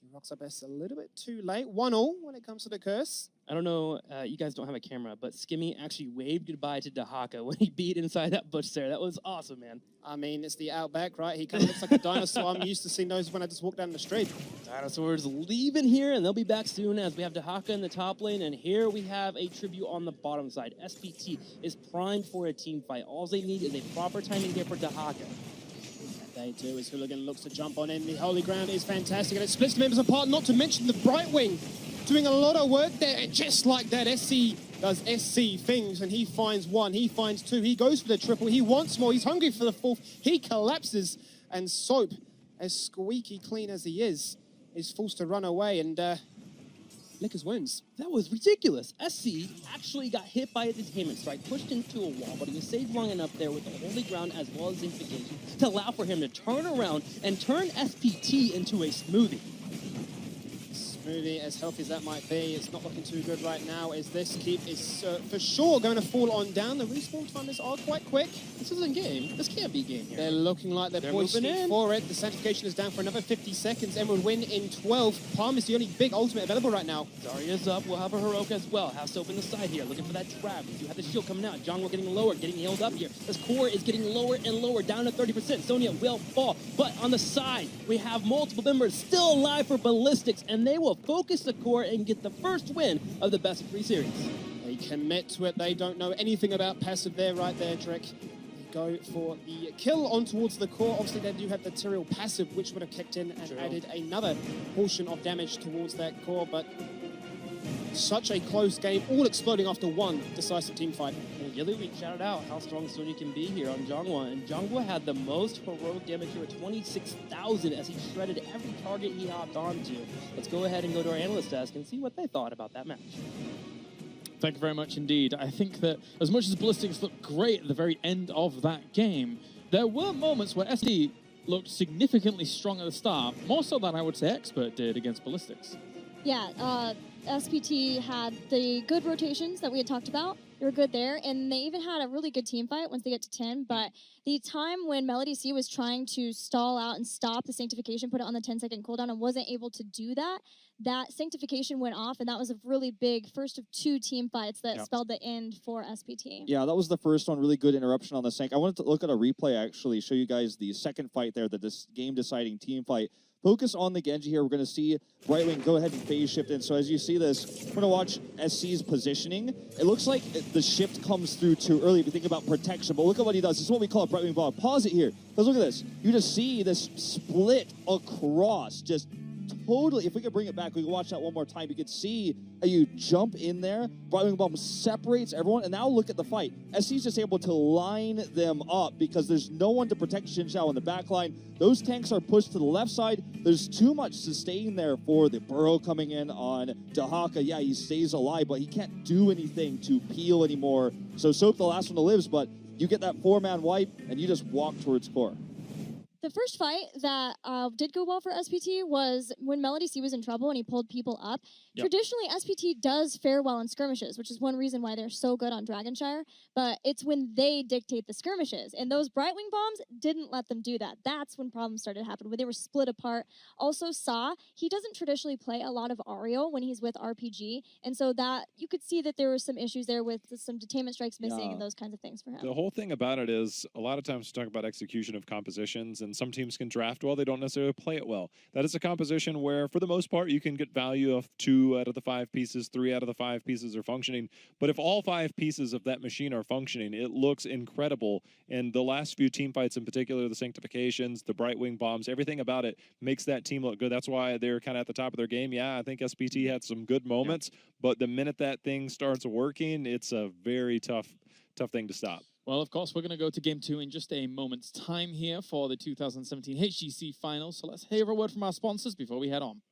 He rocks up S a little bit too late. 1-1 when it comes to the curse. I don't know, you guys don't have a camera, but Skimmy actually waved goodbye to Dahaka when he beat inside that bush there. That was awesome, man. I mean, it's the Outback, right? He kind of looks like a dinosaur. I'm used to seeing those when I just walk down the street. Dinosaurs leaving here, and they'll be back soon as we have Dahaka in the top lane, and here we have a tribute on the bottom side. SPT is primed for a team fight. All they need is a proper timing here for Dahaka. They do, as Hooligan looks to jump on in. The Holy Ground is fantastic, and it splits the members apart, not to mention the Brightwing doing a lot of work there. And just like that, SC does SC things, and he finds one, he finds two, he goes for the triple, he wants more, he's hungry for the fourth, he collapses, and Soap, as squeaky clean as he is forced to run away and lick his wounds. That was ridiculous. SC actually got hit by a detainment strike, pushed into a wall, but he was saved long enough there with the Holy Ground as well as Infication to allow for him to turn around and turn SPT into a smoothie. Smoothie, as healthy as that might be, it's not looking too good right now, as this keep is for sure going to fall on down. The respawn timers are quite quick. This isn't game. This can't be game here. They're looking like they're poised for it. The sanctification is down for another 50 seconds and will win in 12. Palm is the only big ultimate available right now. Zarya's up. We'll have a heroic as well. Have Soap in the side here, looking for that trap. We do have the shield coming out. Jongwoo getting lower, getting healed up here. This core is getting lower and lower, down to 30%. Sonya will fall, but on the side, we have multiple members still alive for Ballistix, and they will focus the core and get the first win of the best of 3 series. They commit to it. They don't know anything about passive there, right there, Drake. They go for the kill on towards the core. Obviously, they do have the Tyrael passive, which would have kicked in and added another portion of damage towards that core, but such a close game, all exploding after one decisive team fight. And Gilly, we shouted out how strong Sonya can be here on Jongwoo, and Jongwoo had the most heroic damage here at 26,000 as he shredded every target he hopped onto. Let's go ahead and go to our analyst desk and see what they thought about that match. Thank you very much indeed. I think that as much as Ballistix looked great at the very end of that game, there were moments where SD looked significantly strong at the start, more so than I would say Expert did against Ballistix. Yeah, SPT had the good rotations that we had talked about. They were good there, and they even had a really good team fight once they get to 10, but the time when Melody C was trying to stall out and stop the Sanctification, put it on the 10-second cooldown, and wasn't able to do that, that Sanctification went off, and that was a really big first of 2 team fights that spelled the end for SPT. Yeah, that was the first one. Really good interruption on the Sank. I wanted to look at a replay, actually, show you guys the second fight there, this game-deciding team fight. Focus on the Genji here. We're going to see Brightwing go ahead and phase shift in. So as you see this, we're going to watch SC's positioning. It looks like the shift comes through too early if you think about protection. But look at what he does. This is what we call a Brightwing bomb. Pause it here. Because look at this. You just see this split across. Just totally. If we could bring it back, we can watch that one more time. You could see how you jump in there. Brightwing bomb separates everyone. And now look at the fight. SC's just able to line them up because there's no one to protect Xin Zhao in the back line. Those tanks are pushed to the left side. There's too much sustain there for the burrow coming in on Dahaka. Yeah, he stays alive, but he can't do anything to peel anymore. So Soap, the last one that lives, but you get that 4-man wipe, and you just walk towards core. The first fight that did go well for SPT was when Melody C was in trouble and he pulled people up. Yep. Traditionally, SPT does fare well in skirmishes, which is one reason why they're so good on Dragonshire, but it's when they dictate the skirmishes. And those Brightwing bombs didn't let them do that. That's when problems started to happen, when they were split apart. Also, Sa, he doesn't traditionally play a lot of Ario when he's with RPG, and so that you could see that there were some issues there with some detainment strikes missing and those kinds of things for him. The whole thing about it is, a lot of times we talk about execution of compositions, and some teams can draft well, they don't necessarily play it well. That is a composition where, for the most part, you can get value of 2 out of the 5 pieces, 3 out of the 5 pieces are functioning. But if all 5 pieces of that machine are functioning, it looks incredible. And the last few team fights in particular, the Sanctifications, the Brightwing bombs, everything about it makes that team look good. That's why they're kind of at the top of their game. Yeah, I think SPT had some good moments, but the minute that thing starts working, it's a very tough thing to stop. Well, of course, we're going to go to Game 2 in just a moment's time here for the 2017 HGC Finals. So let's hear a word from our sponsors before we head on.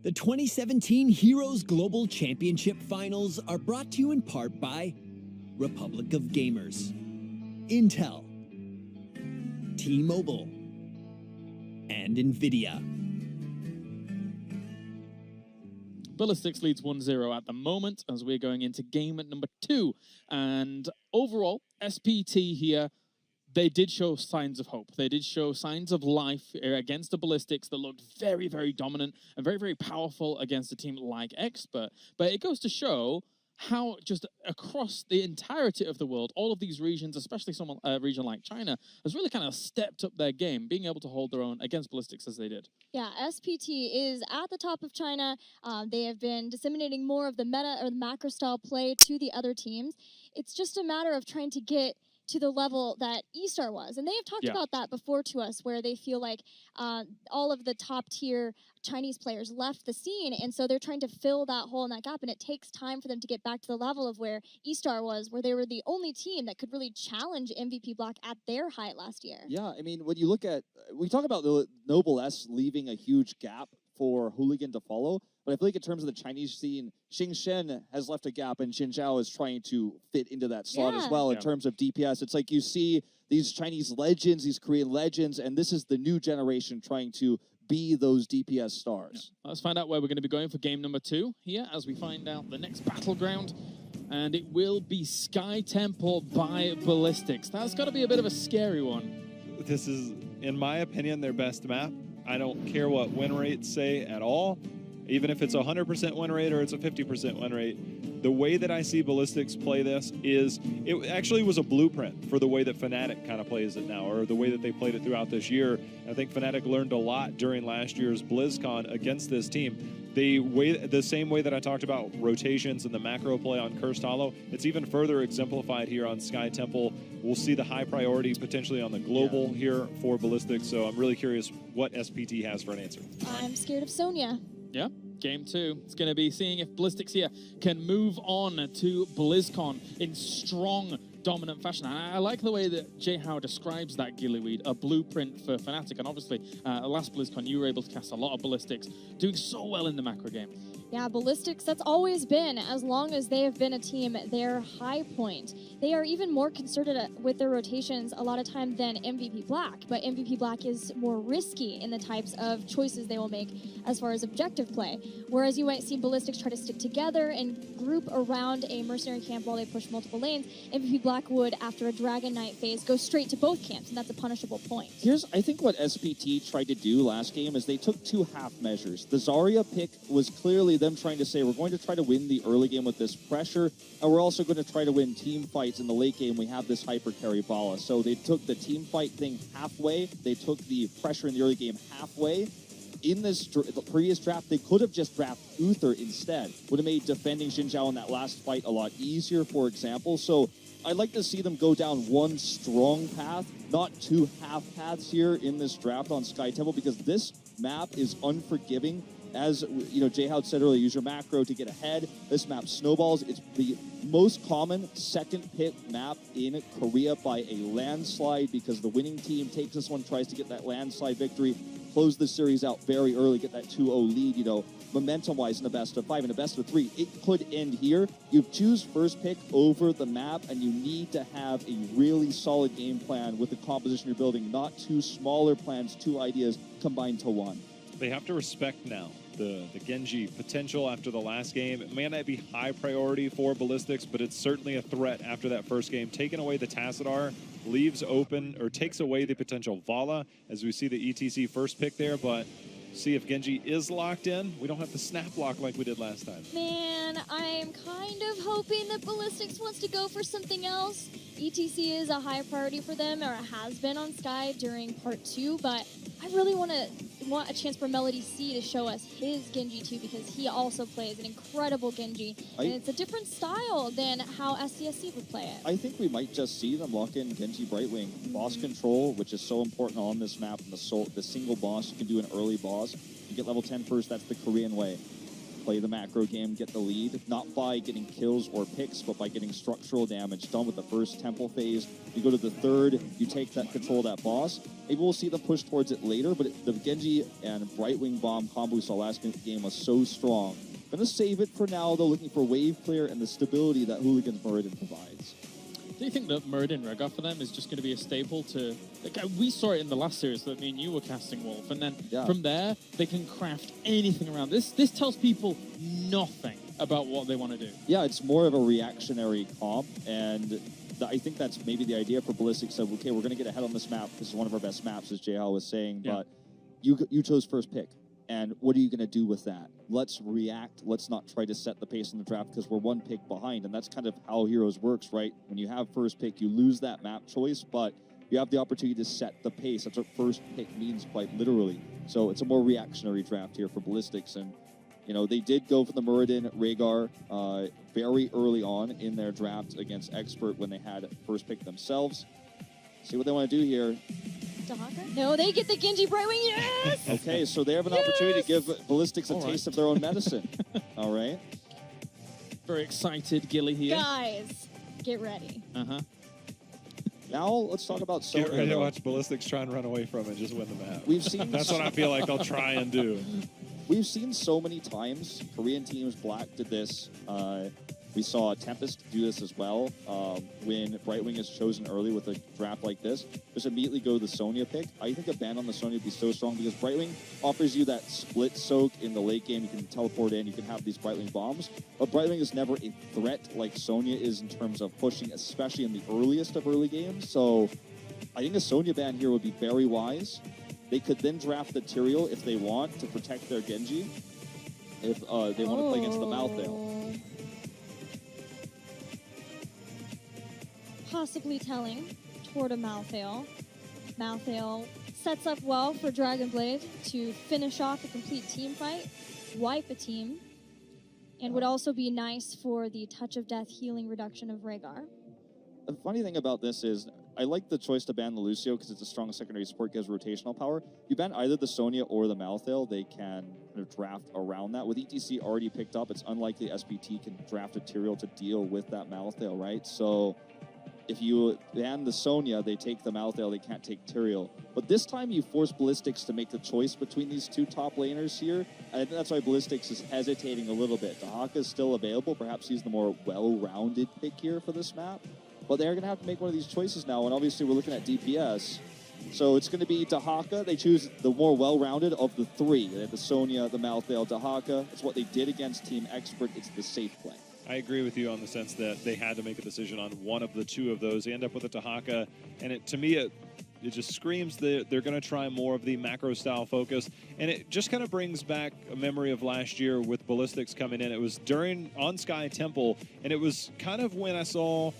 The 2017 Heroes Global Championship Finals are brought to you in part by Republic of Gamers, Intel, T-Mobile, and NVIDIA. Ballistix leads 1-0 at the moment as we're going into game number 2. And overall, SPT here, they did show signs of hope. They did show signs of life against the Ballistix that looked very, very dominant and very, very powerful against a team like Expert. But it goes to show how just across the entirety of the world, all of these regions, especially a region like China, has really kind of stepped up their game, being able to hold their own against Ballistix as they did. Yeah, SPT is at the top of China. They have been disseminating more of the meta or the macro style play to the other teams. It's just a matter of trying to get to the level that E-Star was. And they have talked about that before to us, where they feel like all of the top tier Chinese players left the scene, and so they're trying to fill that hole and that gap, and it takes time for them to get back to the level of where E-Star was, where they were the only team that could really challenge MVP Block at their height last year. Yeah, I mean, when you look at, we talk about the Noble S leaving a huge gap for Hooligan to follow, but I feel like in terms of the Chinese scene, Xing Shen has left a gap, and Xin Zhao is trying to fit into that slot as well in terms of DPS. It's like you see these Chinese legends, these Korean legends, and this is the new generation trying to be those DPS stars. Let's find out where we're going to be going for game number 2 here as we find out the next battleground. And it will be Sky Temple by Ballistix. That's got to be a bit of a scary one. This is, in my opinion, their best map. I don't care what win rates say at all. Even if it's a 100% win rate or it's a 50% win rate, the way that I see Ballistix play this is, it actually was a blueprint for the way that Fnatic kind of plays it now, or the way that they played it throughout this year. I think Fnatic learned a lot during last year's BlizzCon against this team. The same way that I talked about rotations and the macro play on Cursed Hollow, it's even further exemplified here on Sky Temple. We'll see the high priority potentially on the global here for Ballistix, so I'm really curious what SPT has for an answer. I'm scared of Sonya. Yeah, game 2. It's going to be seeing if Ballistix here can move on to BlizzCon in strong, dominant fashion. I like the way that Jay Howe describes that Gillyweed, a blueprint for Fnatic. And obviously, last BlizzCon, you were able to cast a lot of Ballistix, doing so well in the macro game. Yeah, Ballistix, that's always been, as long as they have been a team, their high point. They are even more concerted with their rotations a lot of time than MVP Black, but MVP Black is more risky in the types of choices they will make as far as objective play. Whereas you might see Ballistix try to stick together and group around a mercenary camp while they push multiple lanes. MVP Black would, after a Dragon Knight phase, go straight to both camps, and that's a punishable point. I think what SPT tried to do last game is they took two half measures. The Zarya pick was clearly them trying to say, we're going to try to win the early game with this pressure, and we're also going to try to win team fights in the late game. We have this hyper carry Bala. So they took the team fight thing halfway. They took the pressure in the early game halfway. In the previous draft, they could have just drafted Uther instead. Would have made defending Xin Zhao in that last fight a lot easier, for example. So I'd like to see them go down one strong path, not two half paths here in this draft on Sky Temple, because this map is unforgiving. As you know, Jayhoud said earlier, use your macro to get ahead. This map snowballs. It's the most common second pick map in Korea by a landslide, because the winning team takes this one, tries to get that landslide victory, close the series out very early, get that 2-0 lead, you know, momentum-wise in a best of 5 and a best of 3. It could end here. You choose first pick over the map, and you need to have a really solid game plan with the composition you're building, not two smaller plans, two ideas combined to one. They have to respect now the Genji potential after the last game. It may not be high priority for Ballistix, but it's certainly a threat after that first game. Taking away the Tassadar leaves open, or takes away the potential Vala, as we see the ETC first pick there, but see if Genji is locked in. We don't have the snap lock like we did last time. Man, I'm kind of hoping that Ballistix wants to go for something else. ETC is a high priority for them, or it has been on Sky during part 2, but I really want a chance for Melody C to show us his Genji too, because he also plays an incredible Genji, and it's a different style than how SCSC would play it. I think we might just see them lock in Genji Brightwing. Boss control, which is so important on this map, and the single boss you can do an early boss. You get level 10 first, that's the Korean way. Play the macro game, get the lead, not by getting kills or picks, but by getting structural damage done with the first temple phase. You go to the third, you take that control of that boss. Maybe we'll see them push towards it later, but the Genji and Brightwing bomb combo we saw last game was so strong. Gonna save it for now, though, looking for wave clear and the stability that Hooligans Meridian provides. Do you think that Meridian Rega for them is just going to be a staple to... Like, we saw it in the last series that me and you were casting Wolf, and then from there, they can craft anything around. This tells people nothing about what they want to do. Yeah, it's more of a reactionary comp, and I think that's maybe the idea for Ballistix. So, okay, we're going to get ahead on this map. This is one of our best maps, as JL was saying, but you chose first pick. And what are you going to do with that? Let's react. Let's not try to set the pace in the draft, because we're one pick behind. And that's kind of how Heroes works, right? When you have first pick, you lose that map choice, but you have the opportunity to set the pace. That's what first pick means, quite literally. So it's a more reactionary draft here for Ballistix. And, you know, they did go for the Muradin Rhaegar very early on in their draft against Expert when they had first pick themselves. See what they want to do here. No, they get the Genji Brightwing, yes! Okay, so they have an opportunity to give Ballistix a taste of their own medicine. All right. Very excited, Gilly here. Guys, get ready. Uh-huh. Now let's talk about Sonya. Get ready to watch Ballistix try and run away from it and just win the map. We've seen That's what I feel like I'll try and do. We've seen so many times Korean teams. Black did this. We saw Tempest do this as well. When Brightwing is chosen early with a draft like this, just immediately go to the Sonya pick. I think a ban on the Sonya would be so strong, because Brightwing offers you that split soak in the late game. You can teleport in, you can have these Brightwing bombs, but Brightwing is never a threat like Sonya is in terms of pushing, especially in the earliest of early games. So I think a Sonya ban here would be very wise. They could then draft the Tyrael if they want to protect their Genji, if they want to play against the Malthael. Possibly telling toward a Malthael. Malthael sets up well for Dragonblade to finish off a complete team fight, wipe a team, and would also be nice for the Touch of Death healing reduction of Rhaegar. The funny thing about this is, I like the choice to ban the Lucio because it's a strong secondary support, gives rotational power. If you ban either the Sonya or the Malthael, they can kind of draft around that. With ETC already picked up, it's unlikely SPT can draft a Tyrael to deal with that Malthael, right? So if you ban the Sonya, they take the Malthael, they can't take Tyrael. But this time you force Ballistix to make the choice between these two top laners here. And I think that's why Ballistix is hesitating a little bit. Dahaka is still available. Perhaps he's the more well-rounded pick here for this map. But they're going to have to make one of these choices now. And obviously we're looking at DPS. So it's going to be Dahaka. They choose the more well-rounded of the three. They have the Sonya, the Malthael, Dahaka. It's what they did against Team Expert. It's the safe play. I agree with you on the sense that they had to make a decision on one of the two of those. They end up with a Dahaka, and to me, it just screams that they're going to try more of the macro-style focus. And it just kind of brings back a memory of last year with Ballistix coming in. It was on Sky Temple, and it was kind of when I saw,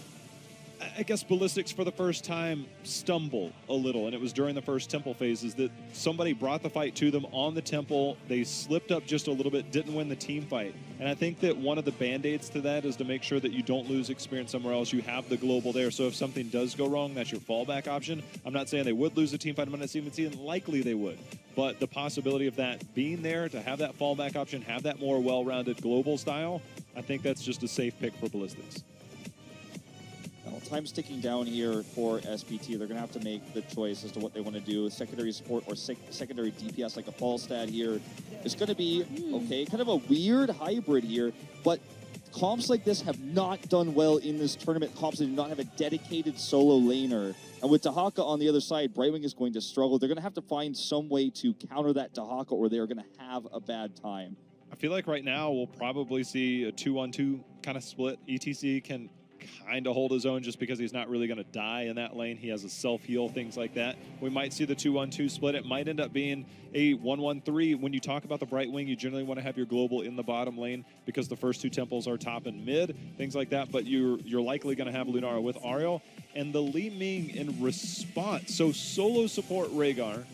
I guess, Ballistix for the first time stumble a little, and it was during the first Temple phases that somebody brought the fight to them on the Temple. They slipped up just a little bit, didn't win the team fight. And I think that one of the band-aids to that is to make sure that you don't lose experience somewhere else. You have the global there, so if something does go wrong, that's your fallback option. I'm not saying they would lose a team fight. I'm not even saying likely they would. But the possibility of that being there, to have that fallback option, have that more well-rounded global style, I think that's just a safe pick for Ballistix. Well, time's ticking down here for SPT. They're going to have to make the choice as to what they want to do. Secondary support or secondary DPS like a Falstad here is going to be, okay, kind of a weird hybrid here, but comps like this have not done well in this tournament. Comps that do not have a dedicated solo laner. And with Dahaka on the other side, Brightwing is going to struggle. They're going to have to find some way to counter that Dahaka or they're going to have a bad time. I feel like right now we'll probably see a 2-on-2 kind of split. ETC can kind of hold his own just because he's not really going to die in that lane. He has a self-heal, things like that. We might see the 2-on-2 split. It might end up being a 1-1-3. When you talk about the Brightwing, you generally want to have your global in the bottom lane because the first two temples are top and mid, things like that. But you're likely going to have Lunara with Ariel. And the Li Ming in response. So solo support Rhaegar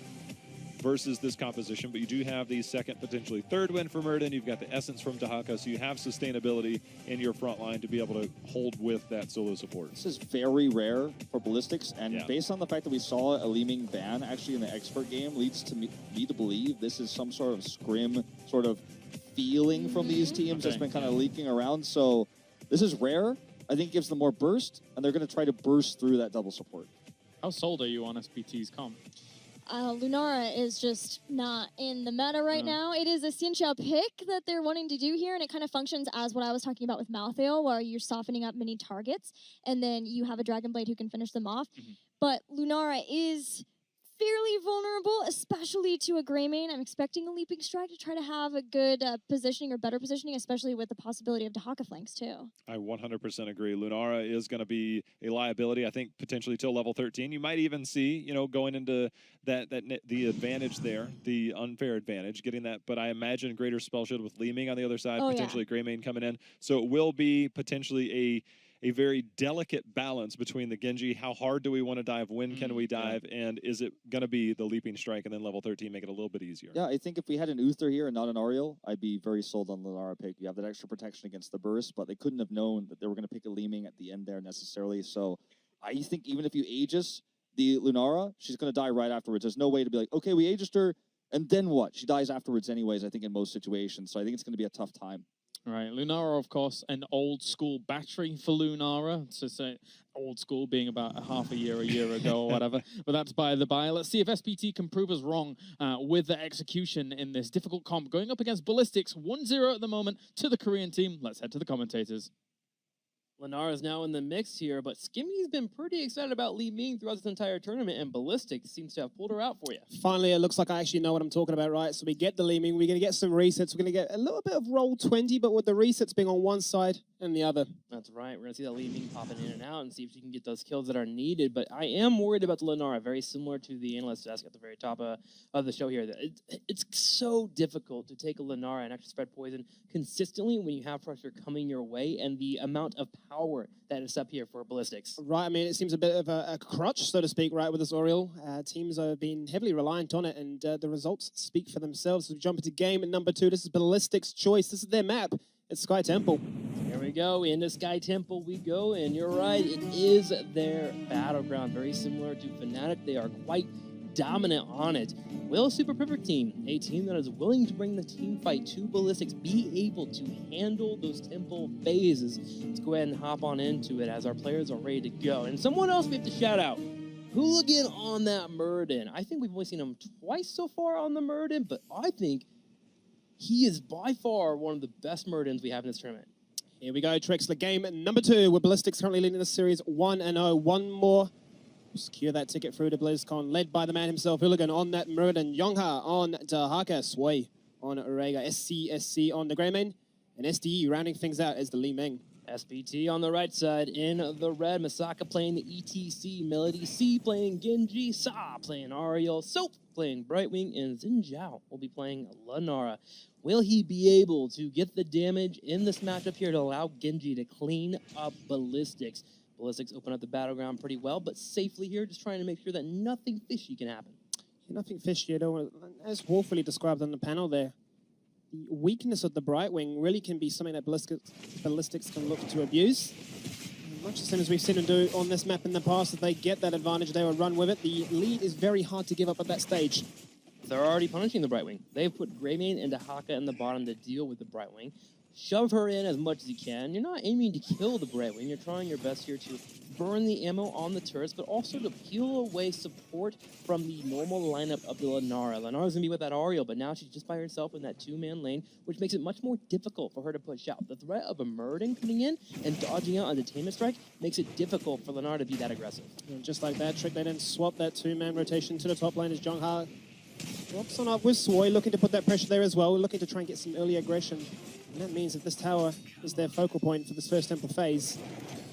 versus this composition, but you do have the second, potentially third win for Murden. You've got the Essence from Dahaka, so you have sustainability in your front line to be able to hold with that solo support. This is very rare for Ballistix, and based on the fact that we saw a Li Ming ban actually in the expert game, leads to me to believe this is some sort of scrim sort of feeling from these teams that's been kind of leaking around. So this is rare. I think it gives them more burst, and they're going to try to burst through that double support. How sold are you on SPT's comp? Lunara is just not in the meta right now. It is a Xinqiao pick that they're wanting to do here, and it kind of functions as what I was talking about with Malthael, where you're softening up many targets, and then you have a Dragon Blade who can finish them off. But Lunara is fairly vulnerable, especially to a Greymane. I'm expecting a Leaping Strike to try to have a good positioning or better positioning, especially with the possibility of Dahaka flanks too. I 100% agree. Lunara is going to be a liability, I think, potentially till level 13. You might even see, you know, going into the advantage there, the unfair advantage, getting that. But I imagine greater spell shield with Li Ming on the other side, potentially Greymane coming in. So it will be potentially a very delicate balance between the Genji, how hard do we want to dive, when can we dive, and is it going to be the Leaping Strike and then level 13 make it a little bit easier? Yeah, I think if we had an Uther here and not an Ariel, I'd be very sold on the Lunara pick. You have that extra protection against the burst, but they couldn't have known that they were going to pick a Li Ming at the end there necessarily. So I think even if you Aegis the Lunara, she's going to die right afterwards. There's no way to be like, okay, we Aegis'd her, and then what? She dies afterwards anyways, I think, in most situations. So I think it's going to be a tough time. Right, Lunara, of course, an old school battery for Lunara. To say old school being about half a year ago or whatever, but that's by the by. Let's see if SPT can prove us wrong with the execution in this difficult comp. Going up against Ballistix, 1-0 at the moment to the Korean team. Let's head to the commentators. Lunara is now in the mix here, but Skimmy's been pretty excited about Li Ming throughout this entire tournament, and Ballistix seems to have pulled her out for you. Finally, it looks like I actually know what I'm talking about, right? So we get the Li Ming, we're going to get some resets, we're going to get a little bit of roll 20, but with the resets being on one side and the other. That's right, we're going to see that Li Ming popping in and out and see if she can get those kills that are needed, but I am worried about the Lunara, very similar to the analyst desk at the very top of the show here. It's so difficult to take a Lunara and actually spread poison consistently when you have pressure coming your way, and the amount of power that is up here for Ballistix. Right, I mean, it seems a bit of a crutch, so to speak, right, with this Oriole. Teams have been heavily reliant on it, and the results speak for themselves. As we jump into game number 2, this is Ballistix's choice. This is their map. It's Sky Temple. Here we go. Into Sky Temple we go, and you're right, it is their battleground. Very similar to Fnatic. They are quite dominant on it. Will Super Perfect Team, a team that is willing to bring the team fight to Ballistix, be able to handle those tempo phases? Let's go ahead and hop on into it as our players are ready to go. And someone else we have to shout out. Hooligan on that Murden. I think we've only seen him twice so far on the Murden, but I think he is by far one of the best Murdens we have in this tournament. Here we go, Trixler, game number 2, with Ballistix currently leading the series 1-0. One more. Secure that ticket through to BlizzCon, led by the man himself, Hooligan on that Murden, Yongha on Dahaka, Sway on Rega, SC on the Greymane, and SDE rounding things out as the Li Meng. SPT on the right side in the red. Masaka playing the ETC. Melody C playing Genji. Sa playing Ariel. Soap playing Brightwing. And Xinjiao will be playing Lenara. Will he be able to get the damage in this matchup here to allow Genji to clean up Ballistix? Ballistix open up the battleground pretty well, but safely here, just trying to make sure that nothing fishy can happen. Nothing fishy at all. As Wolfily described on the panel there, the weakness of the Brightwing really can be something that Ballistix can look to abuse. Much the same as we've seen them do on this map in the past, if they get that advantage, they will run with it. The lead is very hard to give up at that stage. They're already punishing the Brightwing. They've put Greymane and Dahaka in the bottom to deal with the Brightwing. Shove her in as much as you can. You're not aiming to kill the Brightwing. You're trying your best here to burn the ammo on the turrets, but also to peel away support from the normal lineup of the Lenara. Lenara's going to be with that Ariel, but now she's just by herself in that two-man lane, which makes it much more difficult for her to push out. The threat of a Murden coming in and dodging out on Detainment Strike makes it difficult for Lenara to be that aggressive. And just like that, Trick, they then swap that two-man rotation to the top lane as Jongha drops on up with Swoy, looking to put that pressure there as well, looking to try and get some early aggression. And that means that this tower is their focal point for this first temple phase.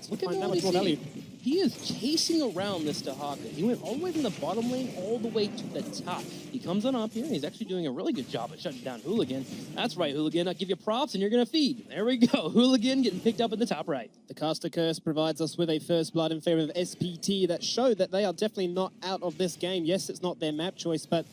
Look at that much more value. He is chasing around this Dahaka. He went all the way from the bottom lane all the way to the top. He comes on up here, and he's actually doing a really good job at shutting down Hooligan. That's right, Hooligan. I'll give you props, and you're going to feed. There we go. Hooligan getting picked up in the top right. The Caster Curse provides us with a first blood in favor of SPT that showed that they are definitely not out of this game. Yes, it's not their map choice, but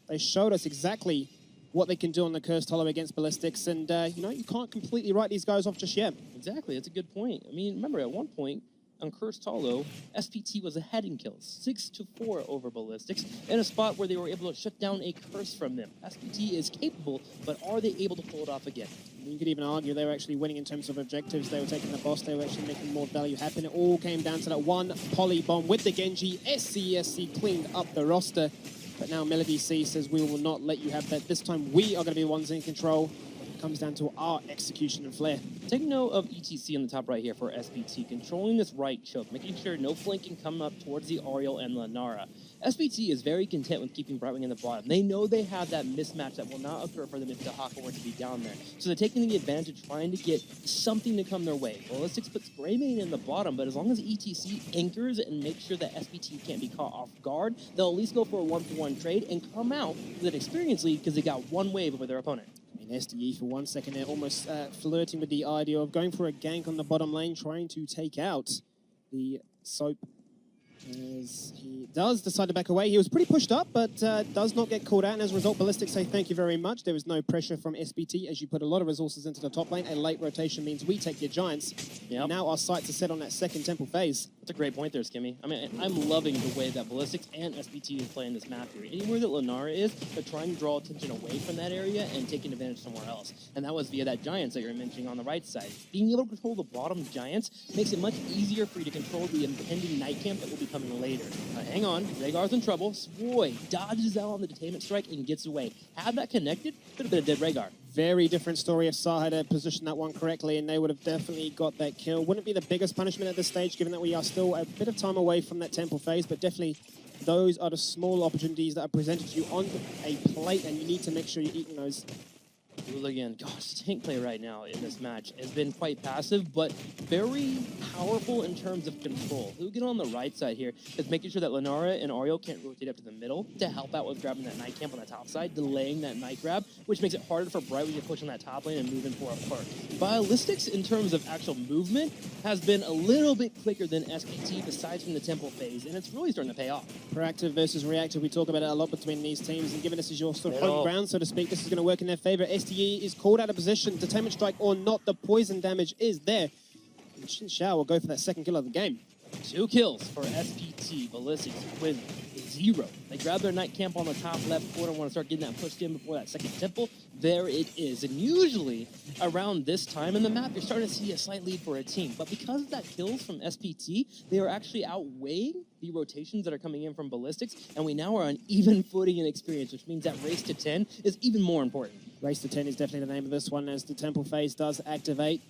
they showed us exactly what they can do on the Cursed Hollow against Ballistix, and you know, you can't completely write these guys off just yet. Exactly, that's a good point. I mean, remember at one point on Cursed Hollow, SPT was ahead in kills, 6-4 over Ballistix, in a spot where they were able to shut down a curse from them. SPT is capable, but are they able to pull it off again? You could even argue they were actually winning in terms of objectives. They were taking the boss, they were actually making more value happen. It all came down to that one poly bomb with the Genji. SC cleaned up the roster. But now Melody C says we will not let you have that. This time we are going to be the ones in control. It comes down to our execution and flair. Take note of ETC on the top right here for SPT, controlling this right choke, making sure no flanking come up towards the Ariel and Lenara. SPT is very content with keeping Brightwing in the bottom. They know they have that mismatch that will not occur for them if Dahaka were to be down there. So they're taking the advantage, trying to get something to come their way. Ballistix puts Greymane in the bottom, but as long as ETC anchors and makes sure that SPT can't be caught off guard, they'll at least go for a 1-for-1 trade and come out with an experience lead because they got one wave over their opponent. I mean, SDE for 1 second there, almost flirting with the idea of going for a gank on the bottom lane, trying to take out the Soap. As he does decide to back away. He was pretty pushed up, but does not get caught out. And as a result, Ballistix say thank you very much. There was no pressure from SPT as you put a lot of resources into the top lane. A late rotation means we take your Giants. Yep. Now our sights are set on that second temple phase. That's a great point there, Skimmy. I mean, I'm loving the way that Ballistix and SPT is playing this map here. Anywhere that Lenara is, they're trying to draw attention away from that area and taking advantage somewhere else. And that was via that Giants that you're mentioning on the right side. Being able to control the bottom Giants makes it much easier for you to control the impending night camp that will be coming later. Hang on, Rhaegar's in trouble. Swoy dodges out on the Detainment Strike and gets away. Had that connected, could have been a dead Rhaegar. Very different story if Sa had positioned that one correctly, and they would have definitely got that kill. Wouldn't be the biggest punishment at this stage, given that we are still a bit of time away from that temple phase, but definitely those are the small opportunities that are presented to you on a plate, and you need to make sure you're eating those. Hooligan, gosh, tank play right now in this match has been quite passive, but very powerful in terms of control. Hooligan on the right side here is making sure that Lenara and Ariel can't rotate up to the middle to help out with grabbing that night camp on the top side, delaying that night grab, which makes it harder for Brightwing to push on that top lane and move in for a perk. Ballistix, in terms of actual movement, has been a little bit quicker than SPT besides from the temple phase, and it's really starting to pay off. Proactive versus reactive, we talk about it a lot between these teams, and given this is your sort of home ground, so to speak, this is going to work in their favor. SDE is called out of position, Detainment Strike or not, the poison damage is there. And Xinjiao will go for that second kill of the game. 2 kills for SPT. Ballistix with 0. They grab their night camp on the top left corner, want to start getting that pushed in before that second temple. There it is. And usually around this time in the map, you're starting to see a slight lead for a team. But because of that kills from SPT, they are actually outweighing the rotations that are coming in from Ballistix, and we now are on even footing in experience, which means that race to 10 is even more important. Race to 10 is definitely the name of this one as the temple phase does activate.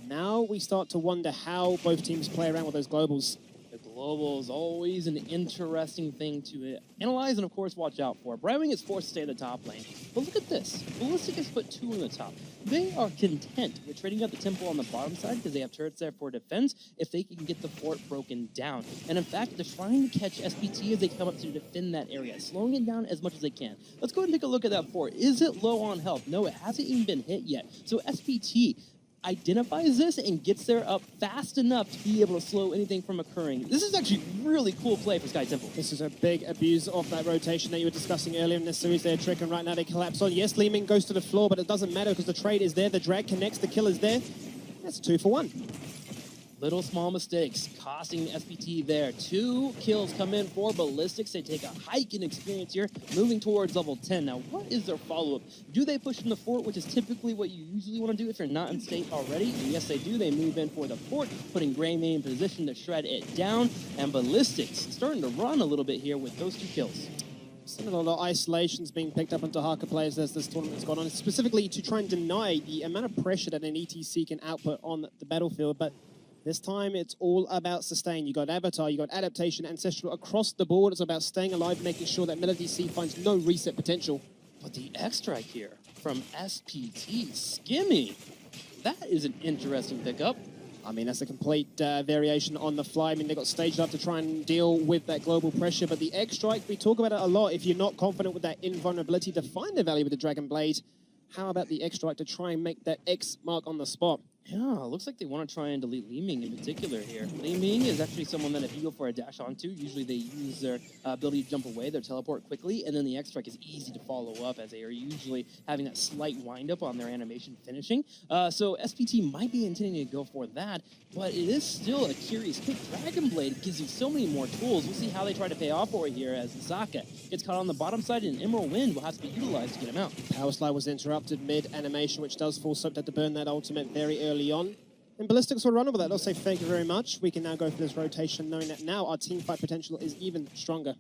Now we start to wonder how both teams play around with those globals. The global is always an interesting thing to analyze and, of course, watch out for. Brightwing is forced to stay in the top lane. But look at this. Ballistix has put 2 in the top. They are content with trading out the temple on the bottom side because they have turrets there for defense if they can get the fort broken down. And in fact, they're trying to catch SPT as they come up to defend that area, slowing it down as much as they can. Let's go ahead and take a look at that fort. Is it low on health? No, it hasn't even been hit yet. So SPT identifies this and gets there up fast enough to be able to slow anything from occurring. This is actually really cool play for Sky Temple. This is a big abuse of that rotation that you were discussing earlier in this series there, Trick, and right now they collapse on. Yes, Li Ming goes to the floor, but it doesn't matter because the trade is there, the drag connects, the kill is there. That's 2 for 1. Little small mistakes costing SPT there. 2 kills come in for Ballistix. They take a hike in experience here, moving towards level 10. Now, what is their follow-up? Do they push in the fort, which is typically what you usually want to do if you're not in state already? And yes, they do. They move in for the fort, putting Greymane in position to shred it down. And Ballistix starting to run a little bit here with those 2 kills. Some of the isolations being picked up into Haka players as this tournament's gone on, specifically to try and deny the amount of pressure that an ETC can output on the battlefield. But this time, it's all about sustain. You got Avatar, you got Adaptation, Ancestral across the board. It's about staying alive, making sure that Melody C finds no reset potential. But the X-Strike here from SPT, Skimmy, that is an interesting pickup. I mean, that's a complete variation on the fly. I mean, they got staged up to try and deal with that global pressure, but the X-Strike, we talk about it a lot. If you're not confident with that invulnerability to find the value with the Dragon Blade, how about the X-Strike to try and make that X mark on the spot? Yeah, looks like they want to try and delete Li Ming in particular here. Li Ming is actually someone that if you go for a dash onto, usually they use their ability to jump away, their teleport quickly, and then the X-Strike is easy to follow up as they are usually having that slight wind-up on their animation finishing. So SPT might be intending to go for that, but it is still a curious pick. Dragon Blade gives you so many more tools. We'll see how they try to pay off for it here as Zaka gets caught on the bottom side, and Emerald Wind will have to be utilized to get him out. Power Slide was interrupted mid-animation, which does force Soap to burn that ultimate very early on. And Ballistix will run over that. They'll say thank you very much. We can now go for this rotation, knowing that now our team fight potential is even stronger.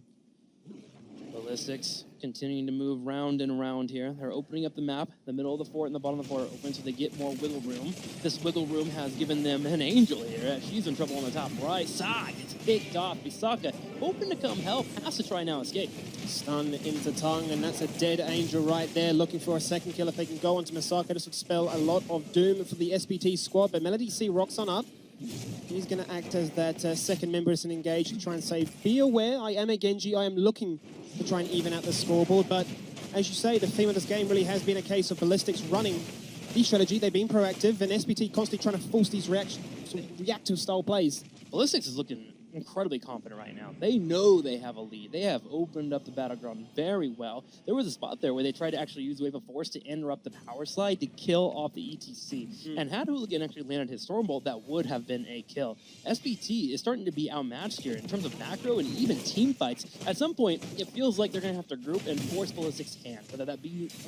Ballistix continuing to move round and round here. They're opening up the map. The middle of the fort and the bottom of the fort are open so they get more wiggle room. This wiggle room has given them an angel here. She's in trouble on the top right side. Gets picked off. Bisaka hoping to come help. Has to try now escape. Stun into Tongue, and that's a dead angel right there. Looking for a second kill. If they can go onto Misaka, this would spell a lot of doom for the SPT squad. But Melody C rocks on up. He's going to act as that second member as an engage to try and say, be aware, I am a Genji. I am looking to try and even out the scoreboard. But as you say, the theme of this game really has been a case of Ballistix running the strategy. They've been proactive, and SPT constantly trying to force these reactive style plays. Ballistix is looking incredibly confident right now. They know they have a lead. They have opened up the battleground very well. There was a spot there where they tried to actually use Wave of Force to interrupt the power slide to kill off the ETC. And had Hooligan actually landed his Stormbolt, that would have been a kill. SPT is starting to be outmatched here in terms of macro and even team fights. At some point, it feels like they're going to have to group and force Ballistix hand.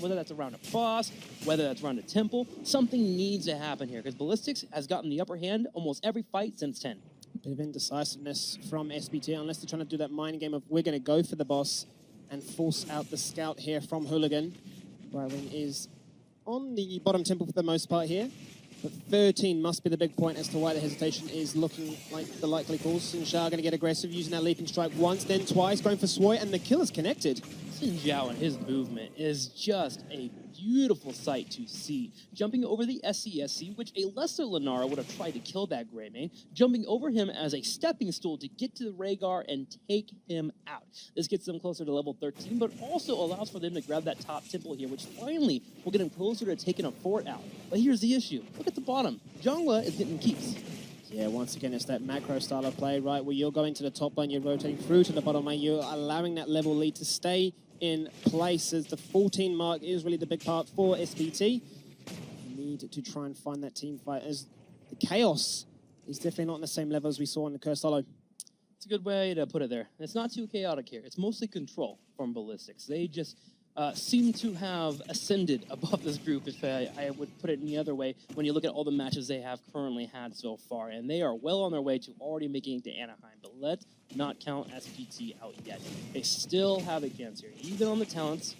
Whether that's around a boss, whether that's around a temple, something needs to happen here because Ballistix has gotten the upper hand almost every fight since 10. Bit of indecisiveness from SPT, unless they're trying to do that mind game of we're going to go for the boss and force out the scout here from Hooligan. Brightwing is on the bottom temple for the most part here, but 13 must be the big point as to why the hesitation is looking like the likely cause. Sinjar going to get aggressive, using that leaping strike once, then twice, going for Swoy, and the kill is connected. Xin Zhao and his movement is just a beautiful sight to see. Jumping over the SCSC, which a lesser Lenara would have tried to kill that Greymane, jumping over him as a stepping stool to get to the Rhaegar and take him out. This gets them closer to level 13, but also allows for them to grab that top temple here, which finally will get them closer to taking a fort out. But here's the issue. Look at the bottom. Jungla is getting keeps. Yeah, once again, it's that macro style of play, right, where you're going to the top lane, you're rotating through to the bottom lane, you're allowing that level lead to stay in place as the 14 mark is really the big part for SPT. You need to try and find that team fight as the chaos is definitely not on the same level as we saw in the Cursed Hollow. It's a good way to put it there. It's not too chaotic here. It's mostly control from Ballistix. They just seem to have ascended above this group, if I would put it any other way, when you look at all the matches they have currently had so far. And they are well on their way to already making it to Anaheim. But let's not count SPT out yet. They still have a chance here. Even on the talents,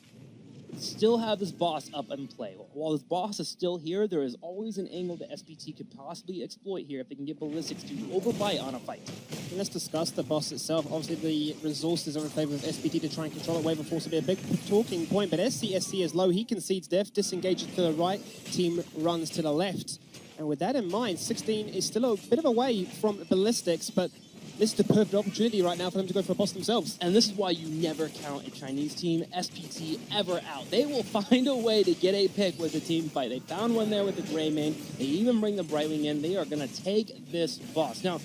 still have this boss up and play. While this boss is still here, there is always an angle that SPT could possibly exploit here if they can get Ballistix to overbite on a fight. And let's discuss the boss itself. Obviously, the resources are in favor of SPT to try and control it. Wave of Force will be a big talking point, but SC is low. He concedes death, disengages to the right, team runs to the left. And with that in mind, 16 is still a bit of a way from Ballistix, but this is the perfect opportunity right now for them to go for a boss themselves. And this is why you never count a Chinese team, SPT, ever out. They will find a way to get a pick with the team fight. They found one there with the Greymane. They even bring the Brightwing in. They are going to take this boss. Now,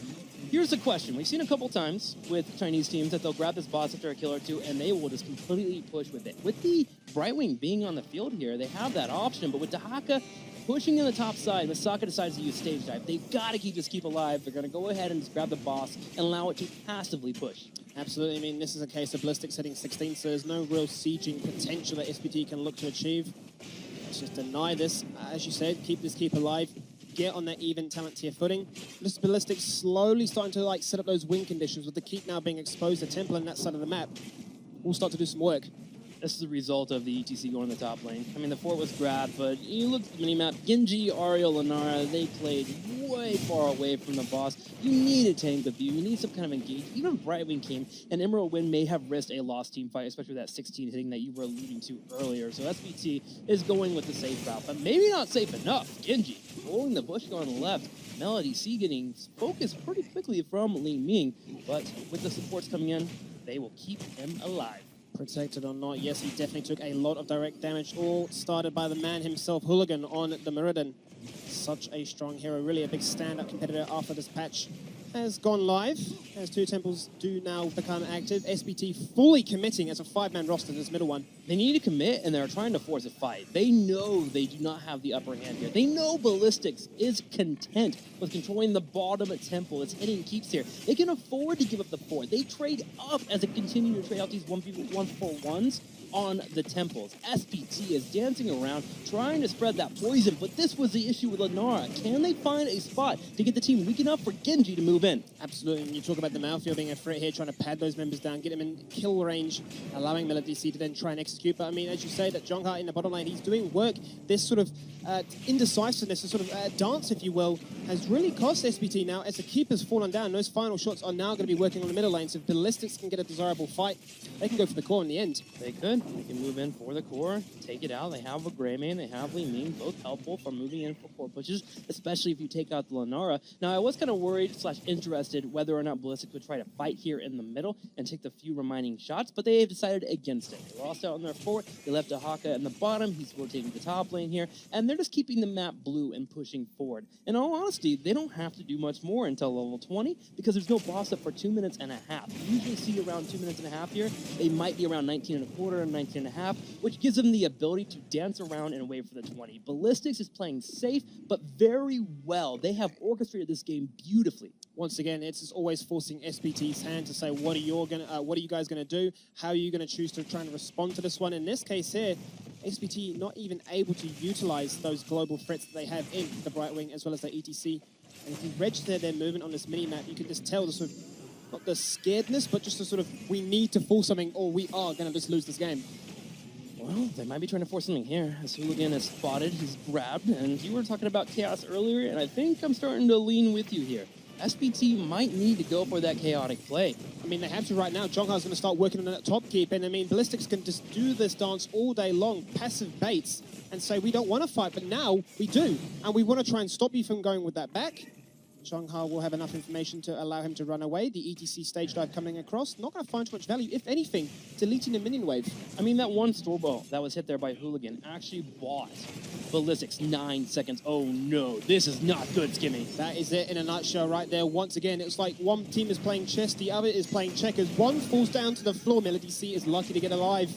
here's the question. We've seen a couple times with Chinese teams that they'll grab this boss after a kill or two, and they will just completely push with it. With the Brightwing being on the field here, they have that option, but with Dahaka pushing in the top side, Misaka decides to use stage dive. They've got to keep this keep alive. They're going to go ahead and just grab the boss and allow it to passively push. Absolutely. I mean, this is a case of Ballistix hitting 16, so there's no real sieging potential that SPT can look to achieve. Let's just deny this. As you said, keep this keep alive. Get on that even talent tier footing. This Ballistix slowly starting to set up those win conditions with the keep now being exposed to Temple on that side of the map. We'll start to do some work. This is the result of the ETC going to the top lane. I mean, the fort was grabbed, but you look at the minimap, Genji, Ariel, Lanara, they played way far away from the boss. You need a tank of view. You need some kind of engage. Even Brightwing came, and Emerald Wind may have risked a lost team fight, especially with that 16 hitting that you were alluding to earlier. So SPT is going with the safe route, but maybe not safe enough. Genji rolling the bush on the left. Melody C getting focused pretty quickly from Li Ming, but with the supports coming in, they will keep him alive. Protected or not, yes, he definitely took a lot of direct damage, all started by the man himself, Hooligan, on the Mirrodin. Such a strong hero, really a big stand-up competitor after this patch has gone live, as two temples do now become active. SPT fully committing as a 5-man roster to this middle one. They need to commit, and they're trying to force a fight. They know they do not have the upper hand here. They know Ballistix is content with controlling the bottom of Temple. It's hitting keeps here. They can afford to give up the fort. They trade up as they continue to trade out these 1v1 on the temples. SPT is dancing around, trying to spread that poison, but this was the issue with Lanara. Can they find a spot to get the team weak enough for Genji to move in? Absolutely. When you talk about the Malfield being a threat here, trying to pad those members down, get them in kill range, allowing Melody C to then try and execute. But I mean, as you say, that Jongha in the bottom lane, he's doing work. This sort of indecisiveness, this sort of dance, if you will, has really cost SPT now as the keeper's fallen down. Those final shots are now going to be working on the middle lane, so if Ballistix can get a desirable fight, they can go for the core in the end. They could. They can move in for the core, take it out. They have a Greymane, they have Li Ming, both helpful for moving in for core pushes, especially if you take out the Lanara. Now, I was kind of worried / interested whether or not Ballistix would try to fight here in the middle and take the few remaining shots, but they have decided against it. They lost out on their fort, they left Dahaka in the bottom, he's rotating the top lane here, and they're just keeping the map blue and pushing forward. In all honesty, they don't have to do much more until level 20 because there's no boss up for 2 minutes and a half. You usually see around 2 minutes and a half here. They might be around 19 and a quarter and 19 and a half, which gives them the ability to dance around and wait for the 20. Ballistix is playing safe, but very well. They have orchestrated this game beautifully. Once again, it's just always forcing SPT's hand to say, what are you guys gonna do? How are you gonna choose to try and respond to this one? In this case here, SPT not even able to utilize those global threats that they have in the Brightwing as well as the ETC. And if you register their movement on this mini-map, you can just tell the sort of, not the scaredness, but just the sort of, we need to force something or we are gonna just lose this game. Well, they might be trying to force something here. As Hooligan is spotted, he's grabbed, and you were talking about chaos earlier, and I think I'm starting to lean with you here. SPT might need to go for that chaotic play. I mean, they have to right now. Jongha's going to start working on that top keep, and I mean, Ballistix can just do this dance all day long, passive baits, and say, we don't want to fight, but now we do, and we want to try and stop you from going with that back. Jongha will have enough information to allow him to run away. The ETC stage dive coming across, not going to find too much value, if anything, deleting the minion wave. I mean, that one store ball that was hit there by Hooligan actually bought Ballistix 9 seconds. Oh no, this is not good, Skimmy. That is it in a nutshell right there. Once again, it's like one team is playing chess, the other is playing checkers. One falls down to the floor, Melody C is lucky to get alive.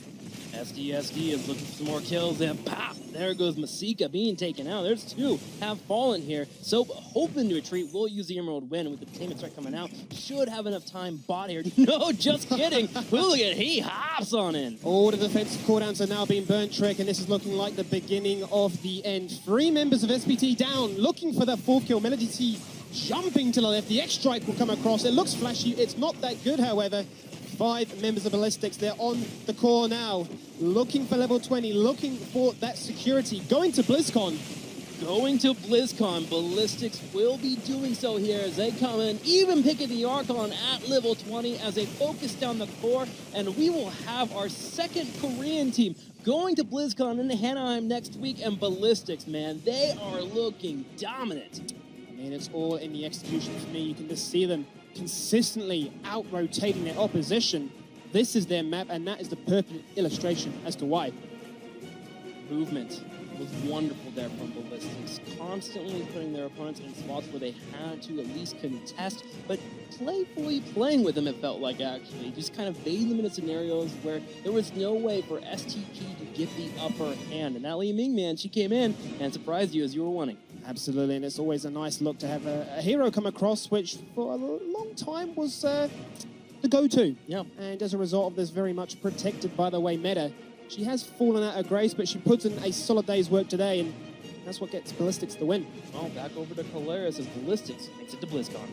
SDSD is looking for some more kills, and pop! There goes Masika being taken out. There's two have fallen here. So hoping to retreat, will use the Emerald Win with the Tainment Strike coming out. Should have enough time bot here. No, just kidding. Hooligan, he hops on in. All the defensive cooldowns are now being burnt, Trek, and this is looking like the beginning of the end. 3 members of SPT down, looking for that 4th kill. Melody T jumping to the left. The X-Strike will come across. It looks flashy. It's not that good, however. 5 members of Ballistix, they're on the core now, looking for level 20, looking for that security, going to Blizzcon. Going to Blizzcon, Ballistix will be doing so here as they come in, even picking the Archon at level 20 as they focus down the core, and we will have our second Korean team going to Blizzcon in Anaheim next week, and Ballistix, man, they are looking dominant. I mean, it's all in the execution for me. You can just see them consistently out-rotating their opposition. This is their map, and that is the perfect illustration as to why. Movement was wonderful there from Ballistix, constantly putting their opponents in spots where they had to at least contest, but playfully playing with them, it felt like, actually. Just kind of baiting them into scenarios where there was no way for STP to get the upper hand. And that Li Ming, man, she came in and surprised you as you were winning. Absolutely, and it's always a nice look to have a hero come across, which for a long time was the go-to. Yeah. And as a result of this, very much protected by the way meta. She has fallen out of grace, but she puts in a solid day's work today, and that's what gets Ballistix the win. Well, back over to Polaris as Ballistix makes it to BlizzCon.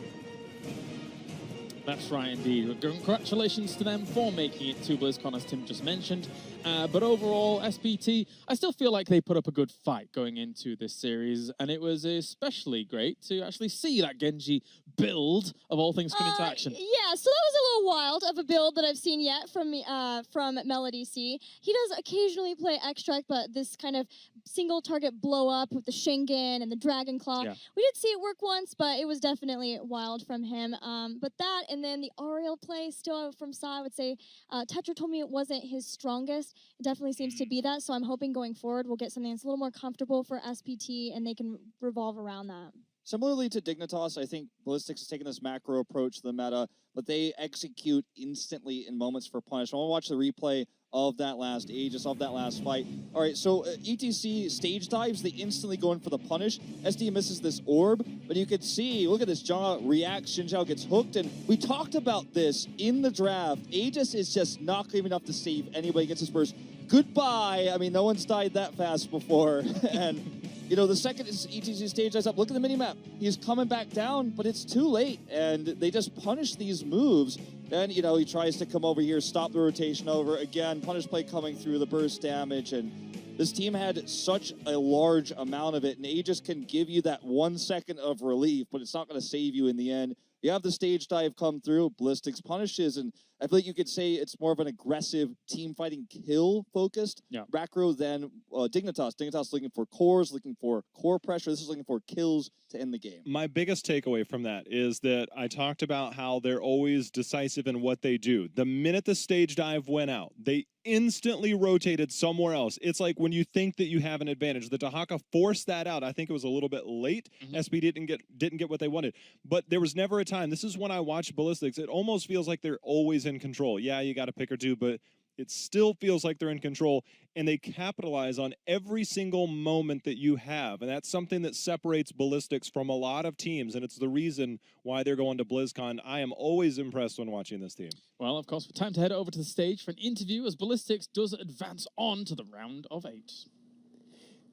That's right, indeed. Congratulations to them for making it to BlizzCon, as Tim just mentioned. But overall, SPT, I still feel like they put up a good fight going into this series, and it was especially great to actually see that Genji build, of all things, come into action. Yeah, so that was a little wild of a build that I've seen yet from Melody C. He does occasionally play Extract, but this kind of single target blow up with the Shingen and the Dragon Claw. Yeah. We did see it work once, but it was definitely wild from him. But that, and then the Ariel play still from Sai, I would say Tetra told me it wasn't his strongest. It definitely seems to be that, so I'm hoping going forward we'll get something that's a little more comfortable for SPT and they can revolve around that. Similarly to Dignitas, I think Ballistix has taken this macro approach to the meta, but they execute instantly in moments for punish. I want to watch the replay of that last Aegis, of that last fight. All right, so ETC stage dives, they instantly go in for the punish. SD misses this orb, but you could see, look at this, Jha reacts, Xin Zhao gets hooked, and we talked about this in the draft. Aegis is just not clean enough to save anybody against his burst. Goodbye. I mean, no one's died that fast before, and you know, the second ETC stage dives up, look at the minimap. He's coming back down, but it's too late, and they just punish these moves. Then, you know, he tries to come over here, stop the rotation over. Again, punish play coming through, the burst damage, and this team had such a large amount of it, and Aegis can give you that 1 second of relief, but it's not going to save you in the end. You have the stage dive come through, Ballistix punishes, and I feel like you could say it's more of an aggressive team fighting kill focused macro than Dignitas. Dignitas looking for cores, looking for core pressure. This is looking for kills to end the game. My biggest takeaway from that is that I talked about how they're always decisive in what they do. The minute the stage dive went out, they instantly rotated somewhere else. It's like when you think that you have an advantage. The Dahaka forced that out. I think it was a little bit late. SB didn't get what they wanted. But there was never a time. This is when I watch Ballistix. It almost feels like they're always in control. Yeah, you got to pick or two, but it still feels like they're in control, and they capitalize on every single moment that you have. And that's something that separates Ballistix from a lot of teams, and it's the reason why they're going to BlizzCon. I am always impressed when watching this team. Well, of course, time to head over to the stage for an interview as Ballistix does advance on to the round of 8.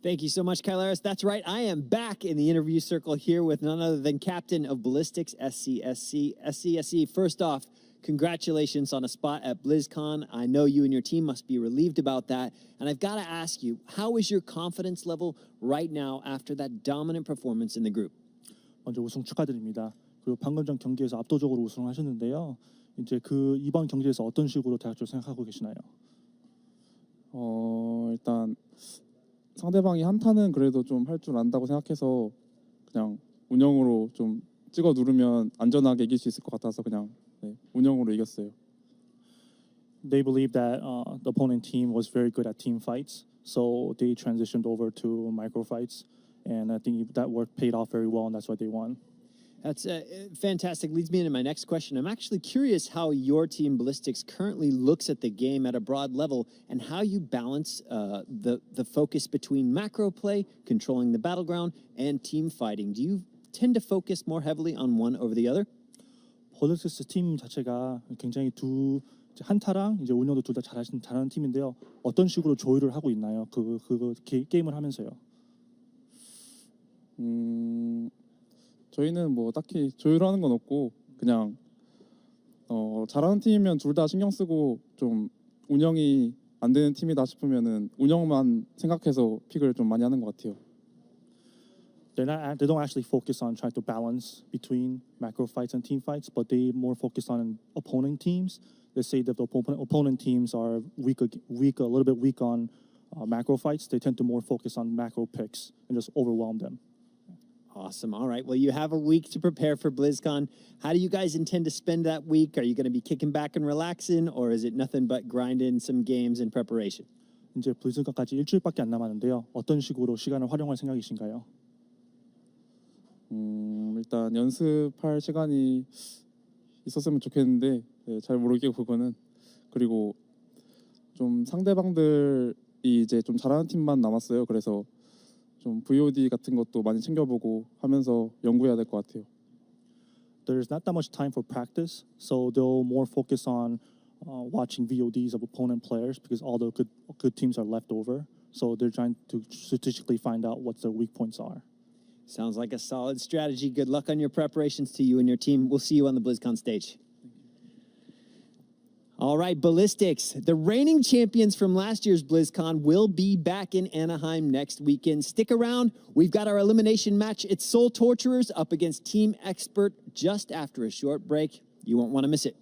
Thank you so much, Kylaris. That's right. I am back in the interview circle here with none other than captain of Ballistix, SCSC. SCSC, first off, congratulations on a spot at BlizzCon. I know you and your team must be relieved about that. And I've got to ask you, how is your confidence level right now after that dominant performance in the group? 먼저 우승 축하드립니다. 그리고 방금 전 경기에서 압도적으로 우승하셨는데요. 이제 이번 경기에서 어떤 식으로 대학교 생각하고 계시나요? 일단 상대방이 한타는 그래도 좀 할 줄 안다고 생각해서 그냥 운영으로 좀 찍어 누르면 안전하게 이길 수 있을 것 같아서 그냥 운영으로 이겼어요. They believe that the opponent team was very good at team fights, so they transitioned over to micro fights, and I think that work paid off very well, and that's why they won. That's fantastic. Leads me into my next question. I'm actually curious how your team, Ballistix, currently looks at the game at a broad level and how you balance the focus between macro play, controlling the battleground, and team fighting. Do you tend to focus more heavily on one over the other? 볼리스틱스 팀 자체가 굉장히 한타랑 이제 운영도 둘 다 잘하는 팀인데요. 어떤 식으로 조율을 하고 있나요? 게임을 하면서요. 저희는 뭐 딱히 조율하는 건 없고 그냥 잘하는 팀이면 둘 다 신경 쓰고 좀 운영이 안 되는 팀이다 싶으면은 운영만 생각해서 픽을 좀 많이 하는 것 같아요. They don't actually focus on trying to balance between macro fights and team fights, but they more focus on opponent teams. They say that the opponent teams are weak, a little bit weak on macro fights. They tend to more focus on macro picks and just overwhelm them. Awesome. All right. Well, you have a week to prepare for BlizzCon. How do you guys intend to spend that week? Are you going to be kicking back and relaxing, or is it nothing but grinding some games in preparation? 이제 블리즈컨까지 일주일밖에 안 남았는데요. 어떤 식으로 시간을 활용할 생각이신가요? 일단 연습할 시간이 있었으면 좋겠는데 잘 모르겠고 그거는 그리고 좀 상대방들이 이제 좀 잘하는 팀만 남았어요. 그래서 좀 VOD 같은 것도 많이 챙겨보고 하면서 연구해야 될 것 같아요. There's not that much time for practice, so they'll more focus on watching VODs of opponent players because all the good teams are left over. So they're trying to strategically find out what their weak points are. Sounds like a solid strategy. Good luck on your preparations to you and your team. We'll see you on the BlizzCon stage. All right, Ballistix, the reigning champions from last year's BlizzCon will be back in Anaheim next weekend. Stick around. We've got our elimination match. It's Soul Torturers up against Team Expert just after a short break. You won't want to miss it.